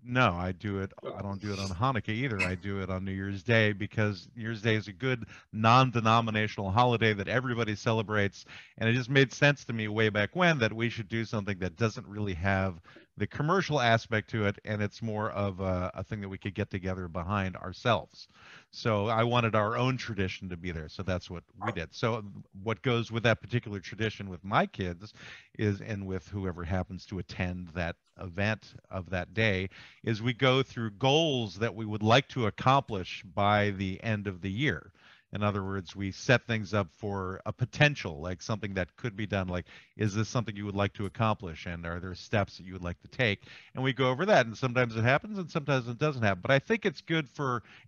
No, I do it. I don't do it on Hanukkah either. I do it on New Year's Day because New Year's Day is a good non-denominational holiday that everybody celebrates, and it just made sense to me way back when that we should do something that doesn't really have the commercial aspect to it, and it's more of a thing that we could get together behind ourselves. So I wanted our own tradition to be there, so that's what we did. So what goes with that particular tradition with my kids is, and with whoever happens to attend that event of that day, is we go through goals that we would like to accomplish by the end of the year. In other words, we set things up for a potential, like something that could be done, like, is this something you would like to accomplish? And are there steps that you would like to take? And we go over that, and sometimes it happens and sometimes it doesn't happen. But I think it's good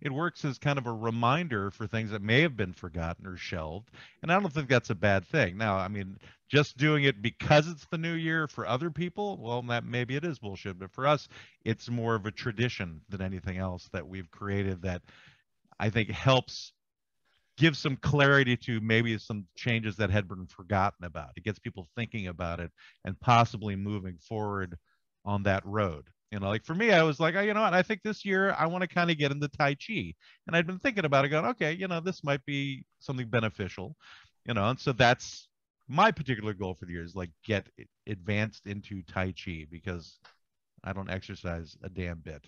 it works as kind of a reminder for things that may have been forgotten or shelved. And I don't think that's a bad thing. Now, I mean, just doing it because it's the new year for other people, well, that maybe it is bullshit. But for us, it's more of a tradition than anything else that we've created that I think helps gives some clarity to maybe some changes that had been forgotten about. It gets people thinking about it and possibly moving forward on that road. You know, like for me, I was like, oh, you know what? I think this year I want to kind of get into Tai Chi. And I'd been thinking about it, going, okay, you know, this might be something beneficial, you know, and so that's my particular goal for the year is like get advanced into Tai Chi because I don't exercise a damn bit,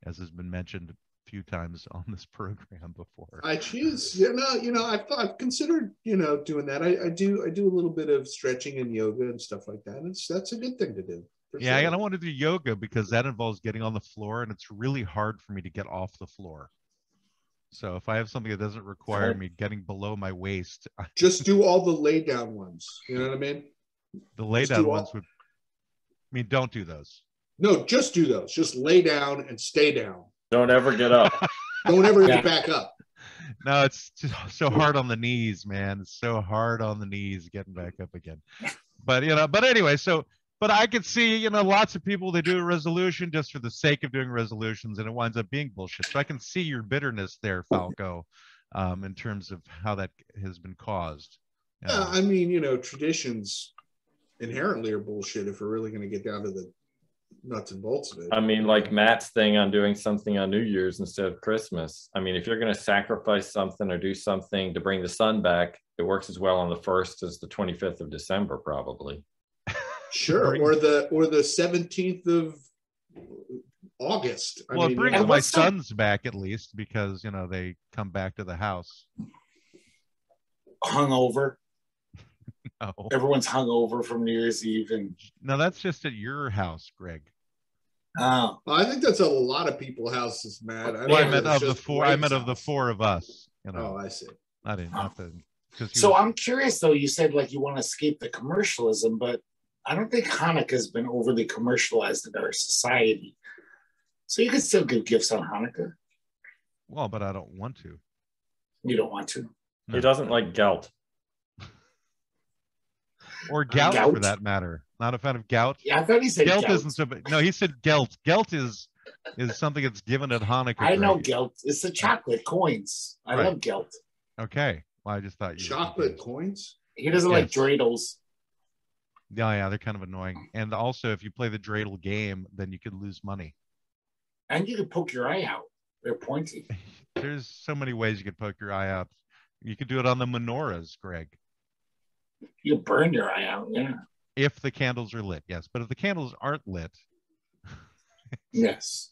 as has been mentioned few times on this program before. I choose, I've considered, doing that. I do a little bit of stretching and yoga and stuff like that. And that's a good thing to do. Yeah, sure. I don't want to do yoga because that involves getting on the floor, and it's really hard for me to get off the floor. So if I have something that doesn't require me getting below my waist, just do all the lay down ones. You know what I mean? The lay down ones would. I mean, don't do those. No, just do those. Just lay down and stay down. Don't ever get up. Don't ever get back up. No, it's just so hard on the knees, man. It's so hard on the knees getting back up again. But anyway, but I could see, lots of people, they do a resolution just for the sake of doing resolutions, and it winds up being bullshit. So I can see your bitterness there, Falco, in terms of how that has been caused. I mean, traditions inherently are bullshit if we're really going to get down to the nuts and bolts of it. I mean, like Matt's thing on doing something on New Year's instead of Christmas. I mean, if you're going to sacrifice something or do something to bring the sun back, it works as well on the 1st as the 25th of December, probably. Sure, or the 17th of August. Well, it brings my sons back at least because they come back to the house hungover. No. Everyone's hungover from New Year's Eve, and no, that's just at your house, Greg. Oh, I think that's a lot of people's houses, Matt. I meant of the four. I meant of the four of us. Oh, I see. I didn't. So I'm curious, though. You said like you want to escape the commercialism, but I don't think Hanukkah has been overly commercialized in our society. So you can still give gifts on Hanukkah. Well, but I don't want to. You don't want to? No. He doesn't like gout. Or gout, for that matter. Not a fan of gout. Yeah, I thought he said gelt. Isn't so. No, he said gelt. Gelt is something that's given at Hanukkah. I know gelt. It's the chocolate coins. I love gelt. Okay. Well, I just thought you chocolate coins. He doesn't like dreidels. Yeah, they're kind of annoying. And also, if you play the dreidel game, then you could lose money. And you could poke your eye out. They're pointy. There's so many ways you could poke your eye out. You could do it on the menorahs, Greg. You burn your eye out, yeah. If the candles are lit, yes. But if the candles aren't lit, yes.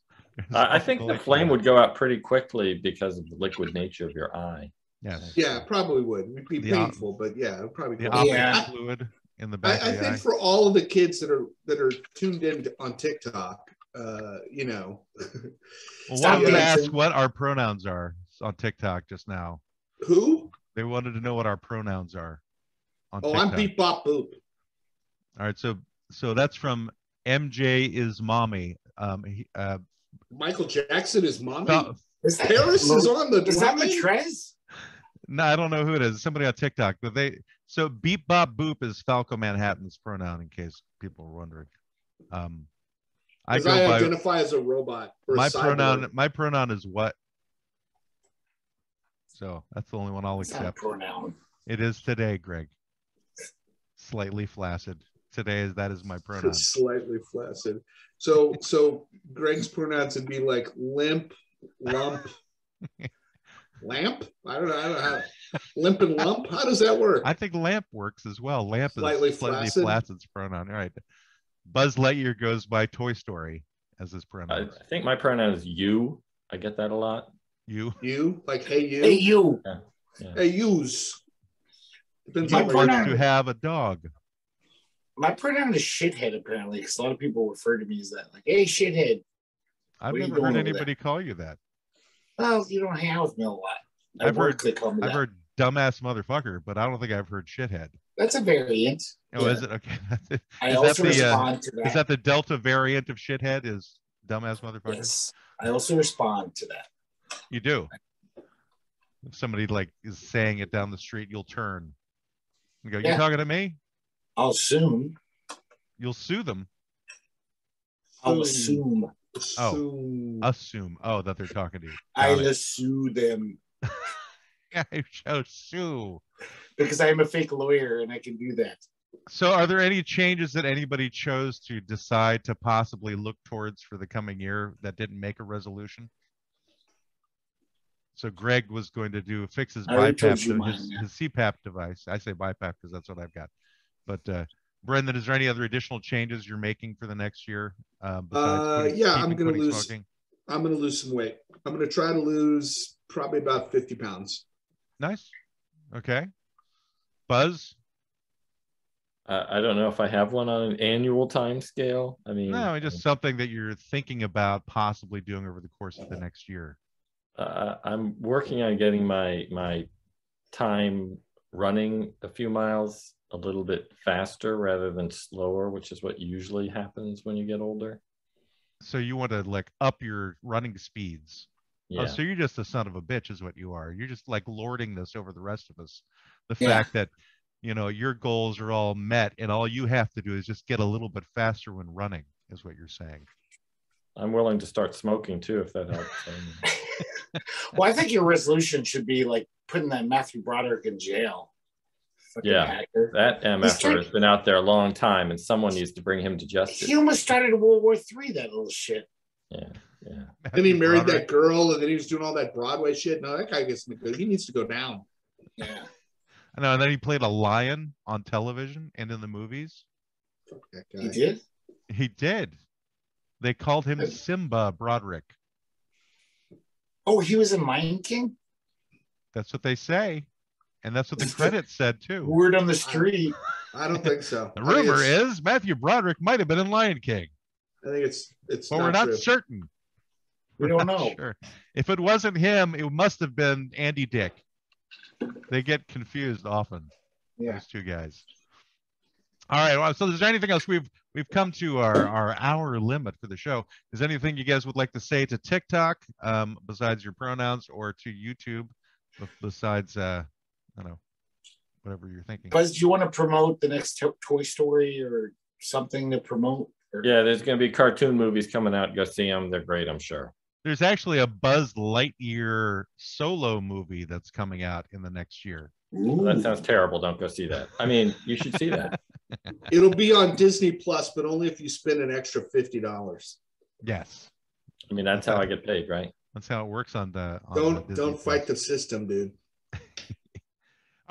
I think the flame would go out pretty quickly because of the liquid nature of your eye. Yes. Yeah, probably would. It would be painful, but yeah, it would probably the optic fluid in the back. I think for all of the kids that are tuned in on TikTok, Well, one would ask what our pronouns are on TikTok just now. Who? They wanted to know what our pronouns are. I'm Beep Bop Boop. All right, so that's from MJ is mommy. Michael Jackson is mommy. Paris is on the. Is that Matrez? No, I don't know who it is. Somebody on TikTok, but so Beep Bop Boop is Falco Manhattan's pronoun, in case people are wondering. I identify as a robot. Or my a cyborg. My pronoun is what? So that's the only one I'll accept. Pronoun. It is today, Greg. Slightly flaccid. That is my pronoun. Slightly flaccid. So Greg's pronouns would be like limp, lump, lamp. I don't know how. Limp and lump. How does that work? I think lamp works as well. Lamp slightly is slightly flaccid's pronoun. All right. Buzz Lightyear goes by Toy Story as his pronoun. I think my pronoun is you. I get that a lot. You like hey you. Hey you. Yeah. Hey yous. Depends on where to have a dog. My pronoun is shithead, apparently, because a lot of people refer to me as that. Like, hey, shithead. I've never heard anybody call you that. Well, you don't hang out with me a lot. I've heard dumbass motherfucker, but I don't think I've heard shithead. That's a variant. Oh, yeah. Is it? Okay. I also respond to that. Is that the Delta variant of shithead? Is dumbass motherfucker? Yes. I also respond to that. You do? If somebody is saying it down the street, you'll turn. You go, you talking to me? I'll assume. You'll sue them. I'll assume. Assume. Oh, that they're talking to you. I'll sue them. I chose Sue. Because I am a fake lawyer and I can do that. So are there any changes that anybody chose to decide to possibly look towards for the coming year that didn't make a resolution? So Greg was going to fix his I already told BiPAP, you mine, yeah. his CPAP device. I say BiPAP because that's what I've got. But Brendan, is there any other additional changes you're making for the next year besides yeah, I'm gonna quitting lose. smoking? I'm gonna lose some weight. I'm gonna try to lose probably about 50 pounds. Nice. Okay. Buzz? I don't know if I have one on an annual time scale. I mean, No, just something that you're thinking about possibly doing over the course of the next year. I'm working on getting my time running a few miles a little bit faster rather than slower, which is what usually happens when you get older. So you want to like up your running speeds. Yeah. Oh, so you're just a son of a bitch is what you are. You're just like lording this over the rest of us. The fact that, you know, your goals are all met and all you have to do is just get a little bit faster when running is what you're saying. I'm willing to start smoking too, if that helps. Well, I think your resolution should be like putting that Matthew Broderick in jail. Fucking Yeah, hacker. that MFR has been out there a long time, and someone needs to bring him to justice. He almost started World War III, that little shit. Yeah. Then he married that girl, and then he was doing all that Broadway shit. No, that guy gets me good. He needs to go down. Yeah. I know, and then he played a lion on television and in the movies. Fuck that guy. He did? He did. They called him Simba Broderick. Oh, he was in Lion King? That's what they say. And that's what the credits said too. Word on the street. I don't think so. The rumor is Matthew Broderick might have been in Lion King. I think it's but we're not true. certain. We don't know. Sure. If it wasn't him, it must have been Andy Dick. They get confused often. Yeah. Those two guys. All right. Well, so is there anything else? We've come to our hour limit for the show. Is there anything you guys would like to say to TikTok besides your pronouns, or to YouTube besides I don't know, whatever you're thinking? Buzz, do you want to promote the next Toy Story or something to promote? Or... Yeah, there's going to be cartoon movies coming out. Go see them. They're great, I'm sure. There's actually a Buzz Lightyear solo movie that's coming out in the next year. Ooh. That sounds terrible. Don't go see that. I mean, you should see that. It'll be on Disney Plus, but only if you spend an extra $50. Yes. I mean, that's how I get paid, right? That's how it works on the. Don't fight the system, dude.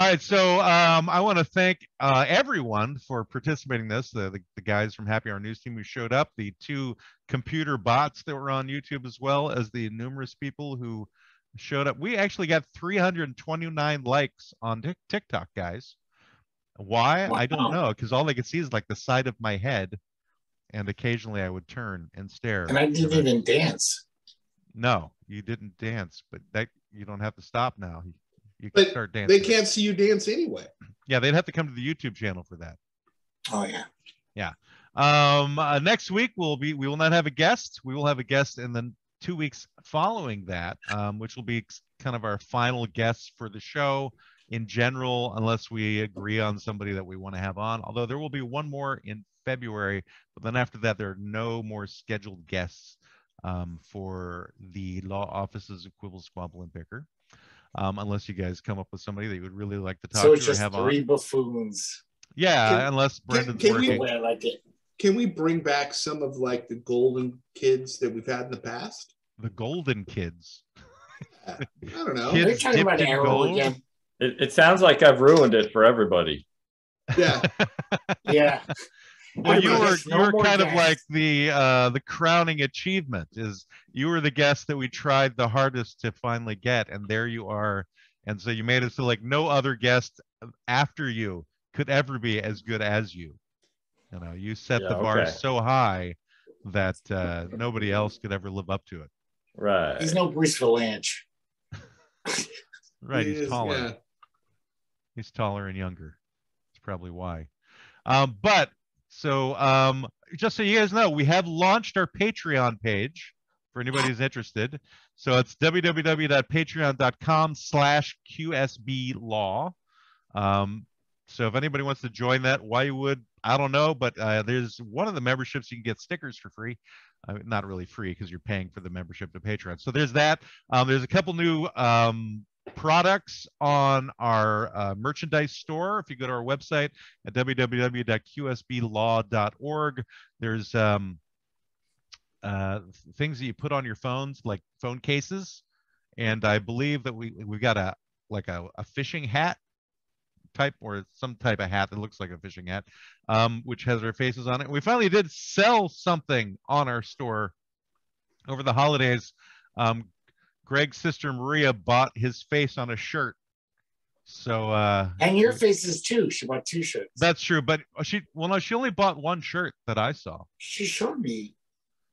All right, so I want to thank everyone for participating in this. The guys from Happy Hour News Team who showed up, the 2 computer bots that were on YouTube, as well as the numerous people who showed up. We actually got 329 likes on TikTok, guys. Why? Wow. I don't know, because all they could see is like the side of my head, and occasionally I would turn and stare. And I didn't even dance. No, you didn't dance, but that you don't have to stop now. You can start dancing. They can't see you dance anyway. Yeah, they'd have to come to the YouTube channel for that. Oh yeah. Yeah. Next week we will not have a guest. We will have a guest in the 2 weeks following that, which will be kind of our final guest for the show in general, unless we agree on somebody that we want to have on. Although there will be one more in February, but then after that there are no more scheduled guests for the law offices of Quibble, Squabble, and Bicker. Unless you guys come up with somebody that you would really like to talk to. So it's just have 3 on. buffoons. Yeah, unless Brendan's working. I like it. Can we bring back some of like the golden kids that we've had in the past? The golden kids. I don't know. Are you talking about Arrow again? It sounds like I've ruined it for everybody. Yeah. Yeah. Well, you were kind of like the crowning achievement is you were the guest that we tried the hardest to finally get, and there you are. And so you made it so like no other guest after you could ever be as good as you. You know, you set the bar so high that nobody else could ever live up to it. Right. He's no Bruce Valanche. Right. He's taller. Yeah. He's taller and younger. That's probably why. But so just so you guys know, we have launched our Patreon page for anybody who's interested. So it's www.patreon.com/QSBlaw. So if anybody wants to join that, why you would, I don't know, but there's one of the memberships you can get stickers for free. Not really free because you're paying for the membership to Patreon. So there's that. There's a couple new products on our merchandise store. If you go to our website at www.qsblaw.org, there's things that you put on your phones, like phone cases. And I believe that we got a fishing hat type, or some type of hat that looks like a fishing hat, which has our faces on it. We finally did sell something on our store over the holidays. Greg's sister Maria bought his face on a shirt. So and your faces too. She bought 2 shirts. That's true, but she only bought 1 shirt that I saw. She showed me.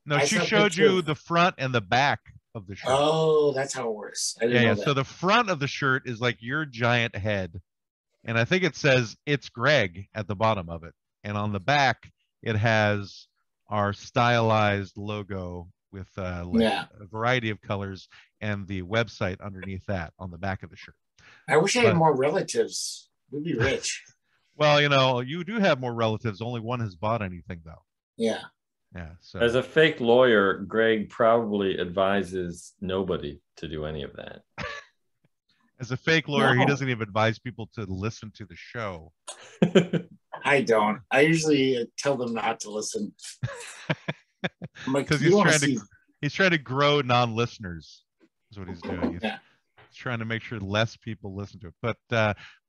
No, she showed you the front and the back of the shirt. Oh, that's how it works. I didn't know that. So the front of the shirt is like your giant head, and I think it says "It's Greg" at the bottom of it, and on the back it has our stylized logo with a variety of colors and the website underneath that on the back of the shirt. I wish I had more relatives. We'd be rich. Well, you know, you do have more relatives. Only one has bought anything, though. Yeah. Yeah. So as a fake lawyer, Greg probably advises nobody to do any of that. As a fake lawyer, he doesn't even advise people to listen to the show. I don't. I usually tell them not to listen. Because he's trying to grow non-listeners. Is what he's doing. He's trying to make sure less people listen to it.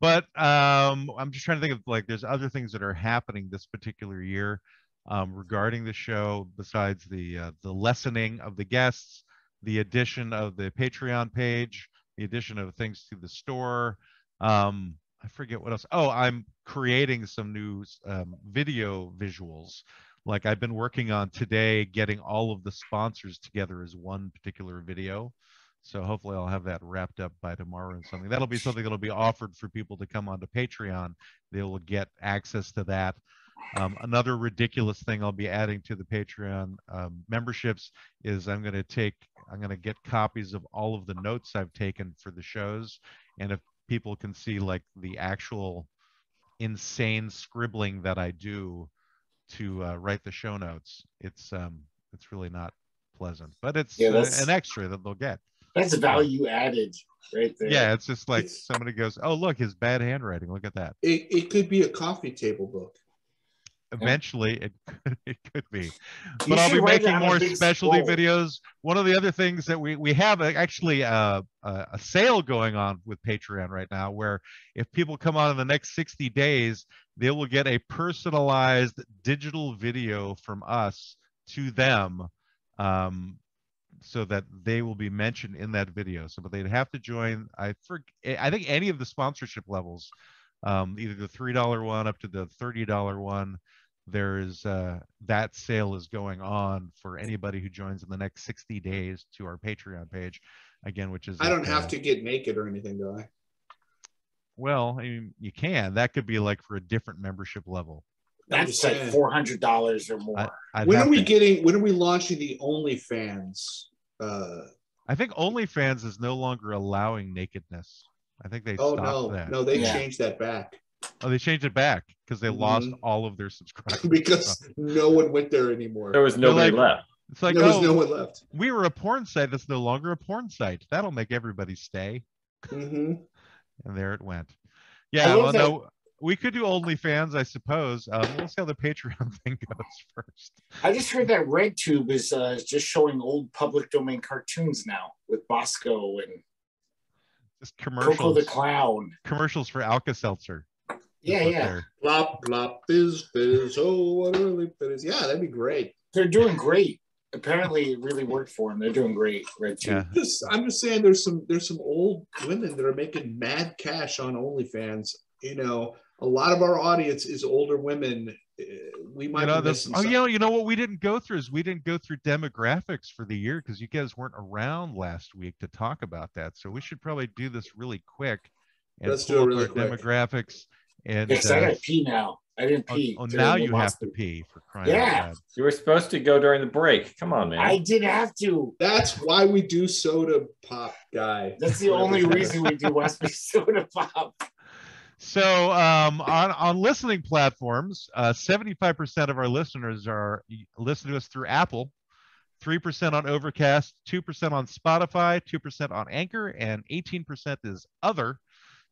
But I'm just trying to think of, like, there's other things that are happening this particular year regarding the show, besides the lessening of the guests, the addition of the Patreon page, the addition of things to the store. I forget what else. Oh, I'm creating some new video visuals. Like, I've been working on today getting all of the sponsors together as one particular video. So hopefully I'll have that wrapped up by tomorrow and something. That'll be something that'll be offered for people to come onto Patreon. They will get access to that. Another ridiculous thing I'll be adding to the Patreon memberships is I'm going to get copies of all of the notes I've taken for the shows. And if people can see, like, the actual insane scribbling that I do to write the show notes, it's really not pleasant, but it's an extra that they'll get. That's value added right there. Yeah, it's just like somebody goes, "Oh, look, his bad handwriting. Look at that." It could be a coffee table book. Eventually, it could be. But I'll be making more specialty videos. One of the other things that we have actually a sale going on with Patreon right now, where if people come on in the next 60 days, they will get a personalized digital video from us to them, so that they will be mentioned in that video. So, but they'd have to join. I think any of the sponsorship levels, either the $3 one up to the $30 one. There is that sale is going on for anybody who joins in the next 60 days to our Patreon page, again, which is. I don't have to get naked or anything, do I? Well, I mean, you can. That could be like for a different membership level. That's like $400 or more. When are we launching the OnlyFans? I think OnlyFans is no longer allowing nakedness. I think they stopped that. No, they changed that back. Oh, they changed it back because they lost all of their subscribers. Because no one went there anymore. There was nobody left. It's like, there was no one left. We were a porn site that's no longer a porn site. That'll make everybody stay. And there it went. Yeah, well, no, we could do OnlyFans, I suppose. We'll see how the Patreon thing goes first. I just heard that RedTube is just showing old public domain cartoons now with Bosco and just commercials. Coco the Clown. Commercials for Alka-Seltzer. Yeah. Blop, blop, fizz, fizz. Oh, what a really fizz. Yeah, that'd be great. They're doing great. Apparently, it really worked for them. They're doing great. RedTube. Yeah. I'm just saying, there's some old women that are making mad cash on OnlyFans. You know, a lot of our audience is older women. We might be missing something. You know what we didn't go through is we didn't go through demographics for the year because you guys weren't around last week to talk about that. So we should probably do this really quick and let's do it really quick. Demographics. And yes, I gotta pee now. I didn't pee. Oh, now you have to pee, for crying out loud. You were supposed to go during the break. Come on, man. I did have to. That's why we do soda pop, guy. That's the only reason we do Westby soda pop. So on listening platforms, 75% of our listeners are listening to us through Apple. 3% on Overcast, 2% on Spotify, 2% on Anchor, and 18% is other.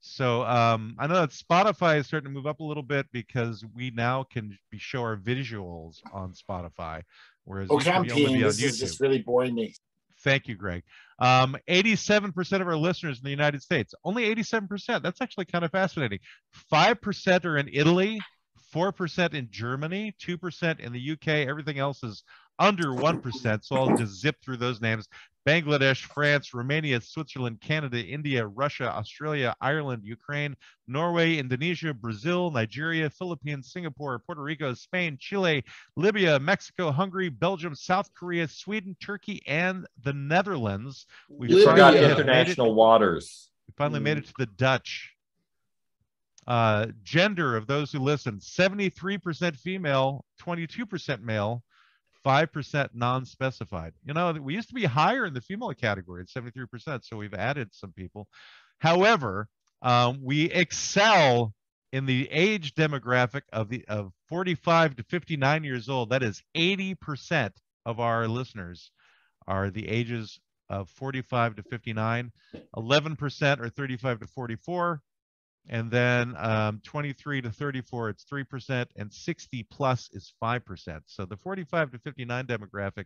So I know that Spotify is starting to move up a little bit because we now can show our visuals on Spotify, whereas Okay, I'm used to be only peeing. be on This is YouTube. just really boring me. Thank you, Greg. 87% of our listeners in the United States, only 87%. That's actually kind of fascinating. 5% are in Italy, 4% in Germany, 2% in the UK. Everything else is under 1%. So I'll just zip through those names. Bangladesh, France, Romania, Switzerland, Canada, India, Russia, Australia, Ireland, Ukraine, Norway, Indonesia, Brazil, Nigeria, Philippines, Singapore, Puerto Rico, Spain, Chile, Libya, Mexico, Hungary, Belgium, South Korea, Sweden, Turkey, and the Netherlands. We You forgot Libya. international waters. finally made it to the Dutch. Gender of those who listen, 73% female, 22% male, 5% non-specified. You know, we used to be higher in the female category at 73%, so we've added some people. However, we excel in the age demographic of 45 to 59 years old. That is 80% of our listeners are the ages of 45 to 59, 11% are 35 to 44, and then 23 to 34, it's 3%, and 60 plus is 5%. So the 45 to 59 demographic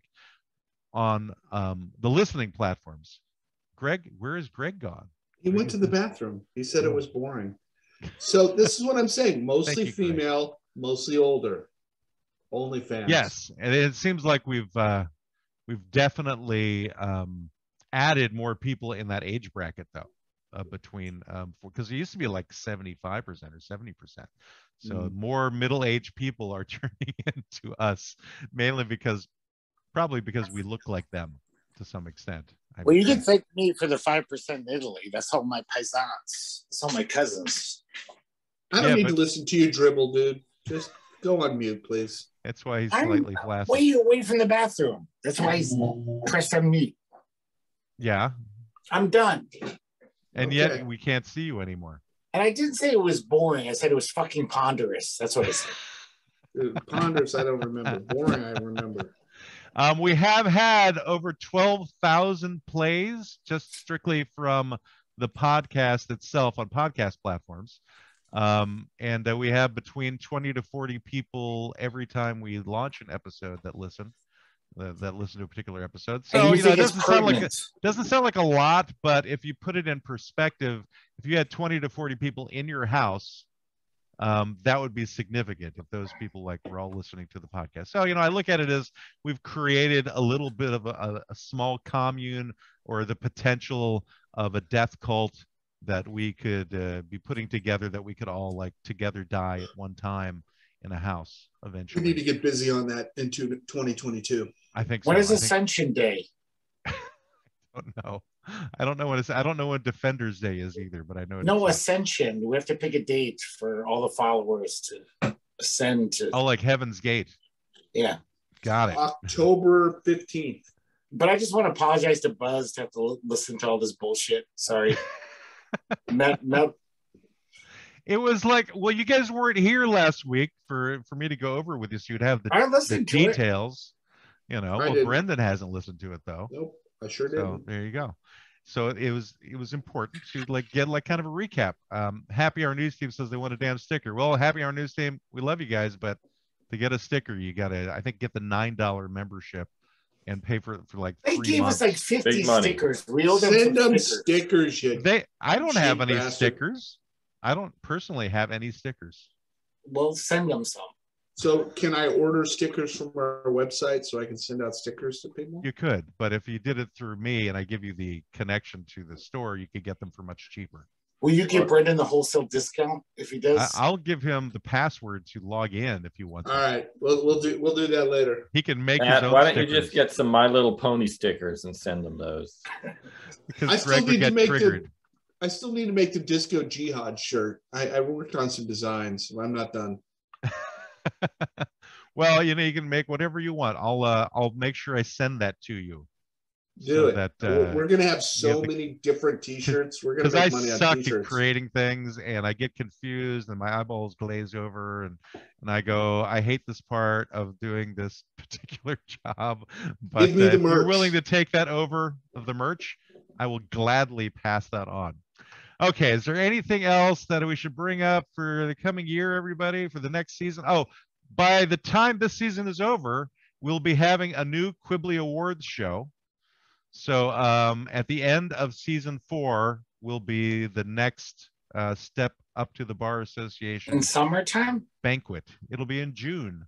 on the listening platforms. Greg, where is Greg gone? He went to the bathroom. He said it was boring. So this is what I'm saying. Mostly you, Greg. female, mostly older. OnlyFans. Yes, and it seems like we've definitely added more people in that age bracket though. Between because it used to be like 75% or 70%, so more middle-aged people are turning into us, mainly probably because we look like them to some extent. Well, you can thank me for the 5% in Italy. That's all my paisans. That's all my cousins. I don't need to listen to you dribble, dude. Just go on mute, please. That's why he's slightly flaccid. Wait, you're away from the bathroom. That's why he's pressed on mute. Yeah. I'm done. And yet we can't see you anymore. And I didn't say it was boring. I said it was fucking ponderous. That's what I said. Dude, ponderous, I don't remember. Boring, I remember. We have had over 12,000 plays just strictly from the podcast itself on podcast platforms. And we have between 20 to 40 people every time we launch an episode that listen to a particular episode. So you know, it doesn't sound like a lot, but if you put it in perspective, if you had 20 to 40 people in your house, that would be significant if those people were all listening to the podcast. So, you know, I look at it as we've created a little bit of a small commune, or the potential of a death cult that we could be putting together, that we could all together die at one time in a house eventually. We need to get busy on that into 2022. I think so. When is Ascension Day? I don't know. I don't know what Defenders Day is either, but I know. No, Ascension. We have to pick a date for all the followers to ascend to. Oh, like Heaven's Gate. Yeah. Got it. October 15th. But I just want to apologize to Buzz to have to listen to all this bullshit. Sorry. It was well, you guys weren't here last week for me to go over with you, so you'd have the details. You know, well, Brendan hasn't listened to it though. Nope, I sure did. So there you go. So it was important to get kind of a recap. Happy Hour News Team says they want a damn sticker. Well, Happy Hour News Team, we love you guys, but to get a sticker, you gotta, I think, get the $9 membership and pay for like 3 months. They gave us like 50 stickers. We owe them Send them stickers. I don't have any stickers. I don't personally have any stickers. Well, send them some. So can I order stickers from our website so I can send out stickers to people? You could, but if you did it through me and I give you the connection to the store, you could get them for much cheaper. Will you give Brendan the wholesale discount if he does? I'll give him the password to log in if you want to. All right, we'll do that later. He can make his own why don't stickers. you just get some My Little Pony stickers and send them those? Because Greg would get triggered. I still need to make the Disco Jihad shirt. I worked on some designs. I'm not done. Well, you know, you can make whatever you want. I'll make sure I send that to you. Do it. We're going to have so many different T-shirts. We're going to make money on suck T-shirts. at creating things, and I get confused, and my eyeballs glaze over, and I go, I hate this part of doing this particular job. But if you're willing to take that over of the merch, I will gladly pass that on. Okay, is there anything else that we should bring up for the coming year, everybody, for the next season? Oh, by the time this season is over, we'll be having a new Quibbly Awards show. So at the end of season 4 will be the next step up to the Bar Association. In summertime? Banquet. It'll be in June.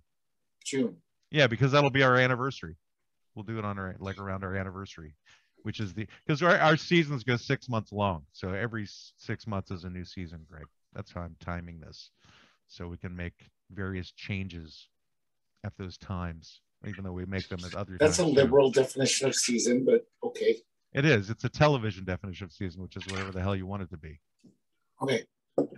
June. Yeah, because that'll be our anniversary. We'll do it on our, like, around our anniversary, which is because our seasons go 6 months long. So every 6 months is a new season, Greg. That's how I'm timing this. So we can make various changes at those times, even though we make them at other times. That's a liberal definition of season, but okay. It is. It's a television definition of season, which is whatever the hell you want it to be. Okay.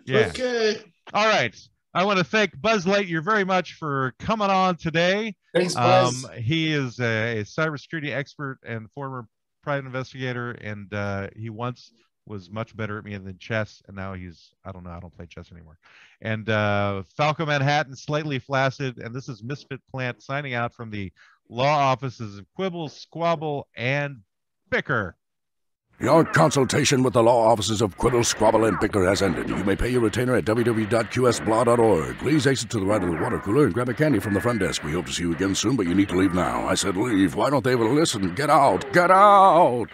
Yeah. Okay. All right. I want to thank Buzz Lightyear very much for coming on today. Thanks, Buzz. He is a cybersecurity expert and former private investigator, and he once was much better at me than chess, and now he's, I don't know, I don't play chess anymore. And Falco Manhattan, Slightly Flaccid, and this is Misfit Plant signing out from the law offices of Quibble, Squabble, and Bicker. Your consultation with the law offices of Quibble, Squabble, and Bicker has ended. You may pay your retainer at www.qsblaw.org. Please exit to the right of the water cooler and grab a candy from the front desk. We hope to see you again soon, but you need to leave now. I said leave. Why don't they ever listen? Get out! Get out!